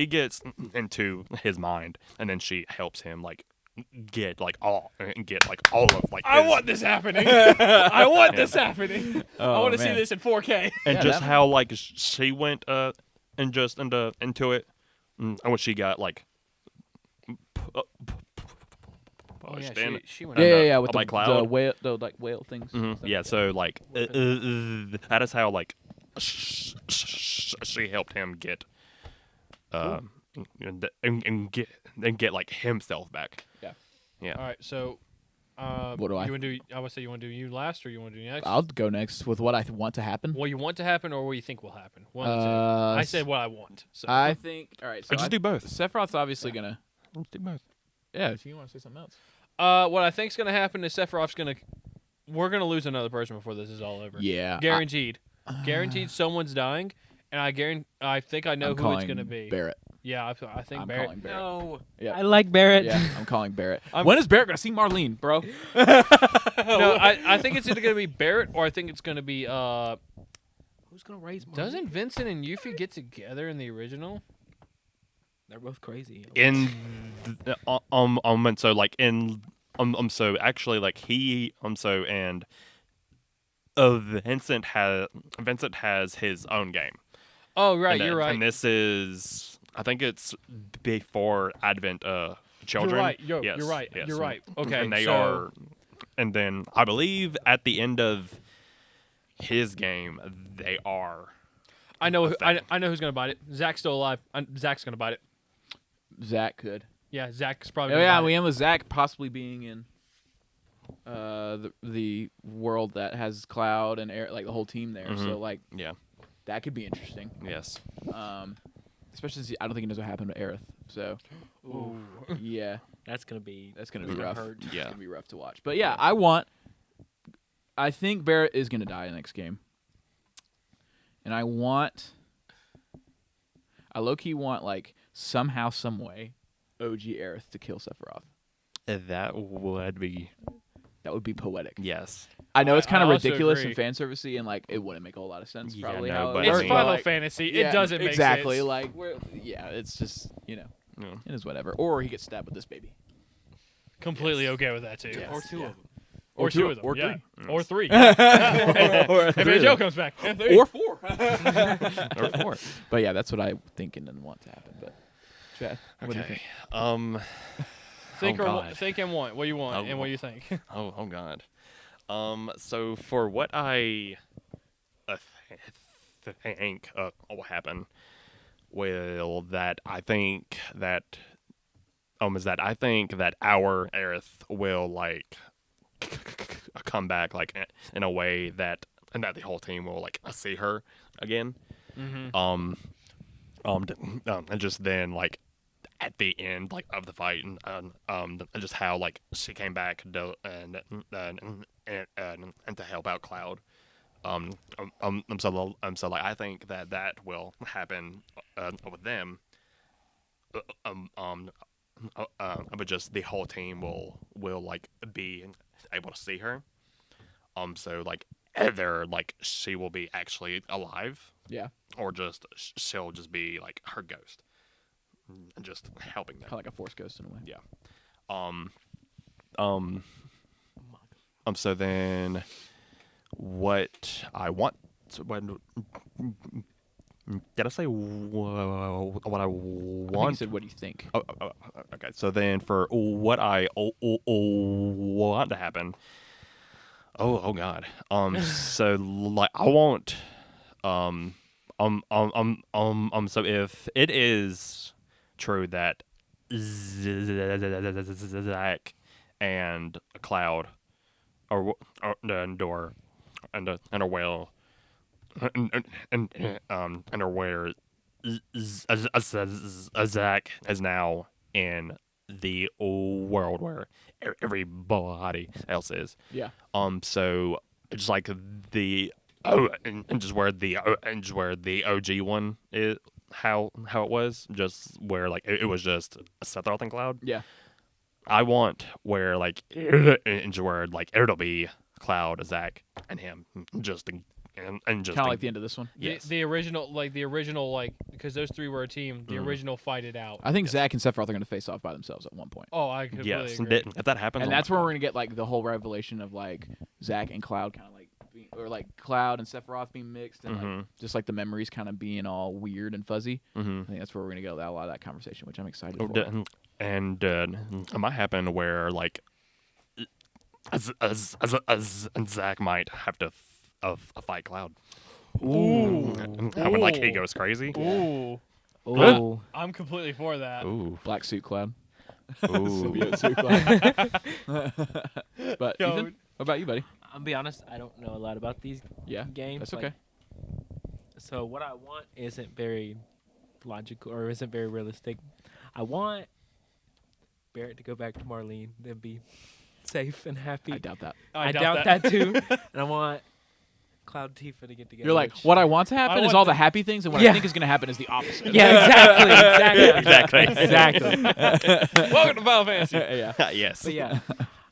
gets into his mind, and then she helps him get all of his-
this happening. I want this happening. I
Oh,
want to see
man.
this in 4K.
and
Yeah,
just
that-
how she went and just into it, and when she got pushed in.
she went.
Yeah,
And,
yeah, yeah. With
by
the
Cloud.
whale, the like whale things.
Mhm.
Stuff
Yeah,
like
so that is how she helped him get and get like himself back.
All right, so.
What do I-
You want to do? I would say you want to do you last, or you want to do next?
I'll go next with what I want to happen.
What you want to happen, or what you think will happen. One of the two. I said what I want. So.
I think. All right. So
Or just do both.
Sephiroth's obviously gonna.
Let's do both.
Yeah. If you want to say something else.
What I think's gonna happen is Sephiroth's gonna. We're gonna lose another person before this is all over.
Yeah.
Guaranteed. Guaranteed, someone's dying, and I think I know
I'm
who
calling
it's gonna be.
Barrett.
Yeah, I think
I'm
Barrett.
calling Barrett.
No.
Yeah.
I like Barrett.
Yeah. I'm calling Barrett. When is Barrett gonna see Marlene, bro?
No, I think it's either gonna be Barrett, or I think it's gonna be
Who's gonna raise? Marley?
Doesn't Vincent and Yuffie get together in the original?
They're both crazy.
In and so like in so actually like he so and Vincent has his own game.
Oh right,
And,
you're right.
And this is, I think it's before Advent Children.
You're right.
Yes,
You're right.
yes.
You're right. Okay.
And they
so,
are, and then I believe at the end of his game, they are.
I know.
thing.
I know who's gonna bite it. Zach's still alive. Zach's gonna bite it.
Zach could.
Yeah, Zach's probably.
Oh
gonna
yeah,
bite
we
it.
end with Zach possibly being in the world that has Cloud and Air, like the whole team there. So like
Yeah.
that could be interesting.
Yes.
Especially since I don't think he knows what happened to Aerith. So
Ooh.
yeah,
That's gonna be.
that's gonna be
Mhm.
rough.
hurt.
Yeah.
It's gonna be rough to watch. But yeah, I think Barrett is gonna die in the next game, and I low key want like somehow, some way, OG Aerith to kill Sephiroth.
That would be,
That would be poetic.
yes.
I know it's kind of
I also
ridiculous
agree.
and fan servicey, and like it wouldn't make a whole lot of sense.
Yeah,
Probably
no,
how
but
it
It's
I
works,
mean-
but,
Final
like,
Fantasy.
yeah,
It doesn't make
exactly.
sense.
Like yeah, it's just
Yeah.
it is whatever. Or he gets stabbed with this baby.
Completely okay with that too.
Yes.
Or two
Yeah.
of them.
Or two of them.
or
yeah.
three.
Or three.
or
If
three of
Joe
them.
comes back. And three.
Or four.
Or four.
But yeah, that's what I thinking and want to happen. But Chad, what do you think?
Okay.
Think
Oh,
or
God.
think and want what you want
Oh,
and what you think.
Oh God. So for what I think will happen, well, that I think that is that I think that our Aerith will like come back like in a way that and that the whole team will like see her again.
Mm-hmm.
And just then like at the end like of the fight and just how like she came back and to help out Cloud. So like I think that will happen with them. but just the whole team will like be able to see her. So like either like she will be actually alive,
Yeah.
or just she'll just be like her ghost, and just helping them.
Kind of like a Force Ghost in a way.
Yeah. So then, what I want? When did I say what I
I think you
want?
said, what do you think?
Okay. So then, for what I want to happen. Oh God. So like I want. So if it is true that Zach and Cloud are and are well and are where Zach is now in the world where everybody else is.
Yeah.
So just like the and just where the OG one is, how it was, just where like it was just Sephiroth and Cloud.
Yeah.
I want where like and where like it'll be Cloud, Zach, and him, just and just
Kind of like the end of this one.
yes.
The original, because those three were a team. The original fight it out.
I think Zach and Sephiroth are going to face off by themselves at one point.
Oh, I completely
Yes,
agree.
if that happens,
And
oh
that's
my
where
God.
we're going to get like the whole revelation of like Zach and Cloud kind of like or like Cloud and Sephiroth being mixed and like just like the memories kind of being all weird and fuzzy. I think that's where we're going to get a lot of that conversation, which I'm excited for.
And it might happen where like as Zach might have to fight Cloud.
Ooh.
When like he goes crazy.
Ooh.
Oh,
I'm completely for that.
Ooh.
Black suit Cloud.
Ooh.
Symbiote suit Cloud. But
Yo.
Ethan, what about you, buddy?
I'll be honest. I don't know a lot about these
Yeah,
games.
that's okay.
So what I want isn't very logical or isn't very realistic. I want Barrett to go back to Marlene and be safe and happy.
I doubt that.
I doubt that too. And I want Cloud and Tifa to get together.
You're like,
which-
what I want to happen is
want
all
the-
the happy things, and what
Yeah.
I think is going to happen is the opposite.
Yeah,
Exactly.
exactly.
Welcome to Final Fantasy.
Yeah.
Yes.
But yeah,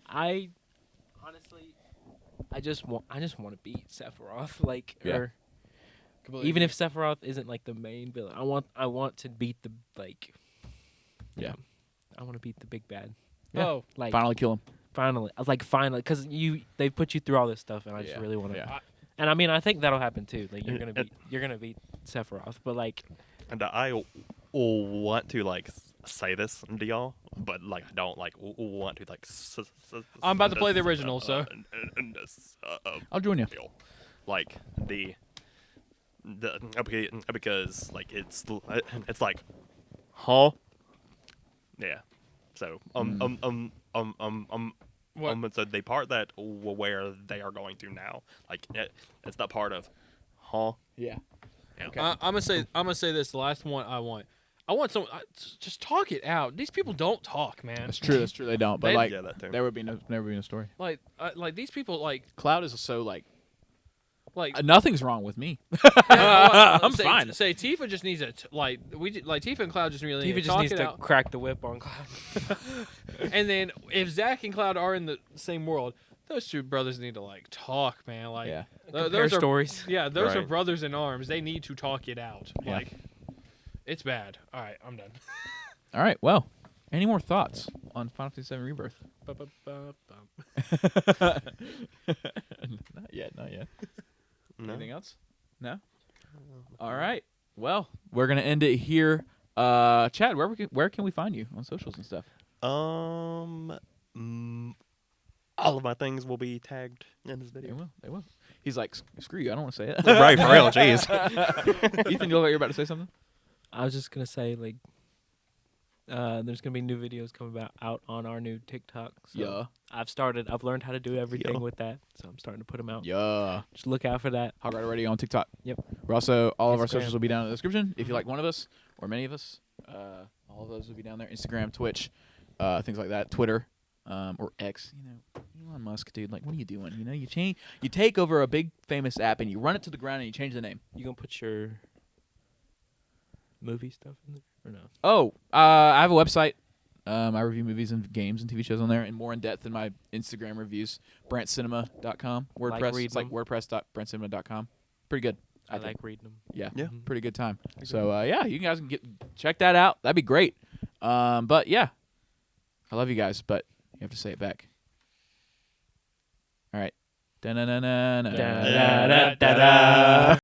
I honestly, I just want to beat Sephiroth. Like,
Yeah.
or
Completely
even if Sephiroth isn't like the main villain, I want to beat the like.
Yeah.
I want to beat the big bad.
Yeah.
Oh,
Like
Finally kill him.
finally, I was like finally, because they put you through all this stuff, and I just
Yeah.
really want to.
Yeah.
And I mean, I think that'll happen too. Like you're gonna beat Sephiroth, but like
And I want to like say this to y'all, but like I don't like want to like.
I'm about to play the original, so.
I'll join you.
Feel like the because like it's like, huh? Yeah. So
What?
so the part that where they are going to now, like it's that part of, huh?
Yeah.
Okay.
I'm gonna say this. The last one I want someone just talk it out. These people don't talk, man.
That's true. That's true. They don't. But
They-
like,
Yeah, that too.
there would be never be a story.
Like these people like
Cloud is so like
nothing's
nothing's wrong with me.
I'm
fine.
Say Tifa just needs a Tifa and Cloud just really
Tifa
need to
just
talk
needs
it
to
out.
crack the whip on Cloud.
And then if Zach and Cloud are in the same world, those two brothers need to like talk, man. Like
Yeah.
th-
Compare
those are
stories.
yeah, those are
Right.
brothers in arms. They need to talk it out.
Yeah.
Like it's bad. All right, I'm done.
All right. Well, any more thoughts on Final Fantasy VII Rebirth? Not yet. Not yet.
No?
Anything else? No. All right. Well, we're gonna end it here. Chad, where can we find you on socials and stuff?
All of my things will be tagged in this
They
video.
will. They will. He's like, screw you. I don't want to say it.
Right, for real, jeez.
Ethan, you look like you're about to say something.
I was just gonna say like, there's gonna be new videos coming out on our new TikTok. So
Yeah.
I've learned how to do everything
Yeah.
with that, so I'm starting to put them out.
Yeah.
Just look out for that.
Hog Rider Radio on TikTok.
Yep.
We're also all of our
Instagram.
socials will be down in the description. If you like one of us or many of us, all of those will be down there. Instagram, Twitch, things like that. Twitter, or X. You know, Elon Musk, dude. Like, what are you doing? You know, you take over a big famous app and you run it to the ground and you change the name.
You gonna put your movie stuff in there or no?
Oh, I have a website. I review movies and games and TV shows on there, and more in depth than my Instagram reviews. BrantCinema.com. WordPress.
reading
It's like
them.
WordPress.brantcinema.com. Pretty good.
I
think.
like reading them.
Yeah.
Yeah.
Pretty good time. So yeah, you guys can check that out. That'd be great. But yeah, I love you guys, but you have to say it back. All right. Da-na-na-na-na.
Da-da-da-da-da.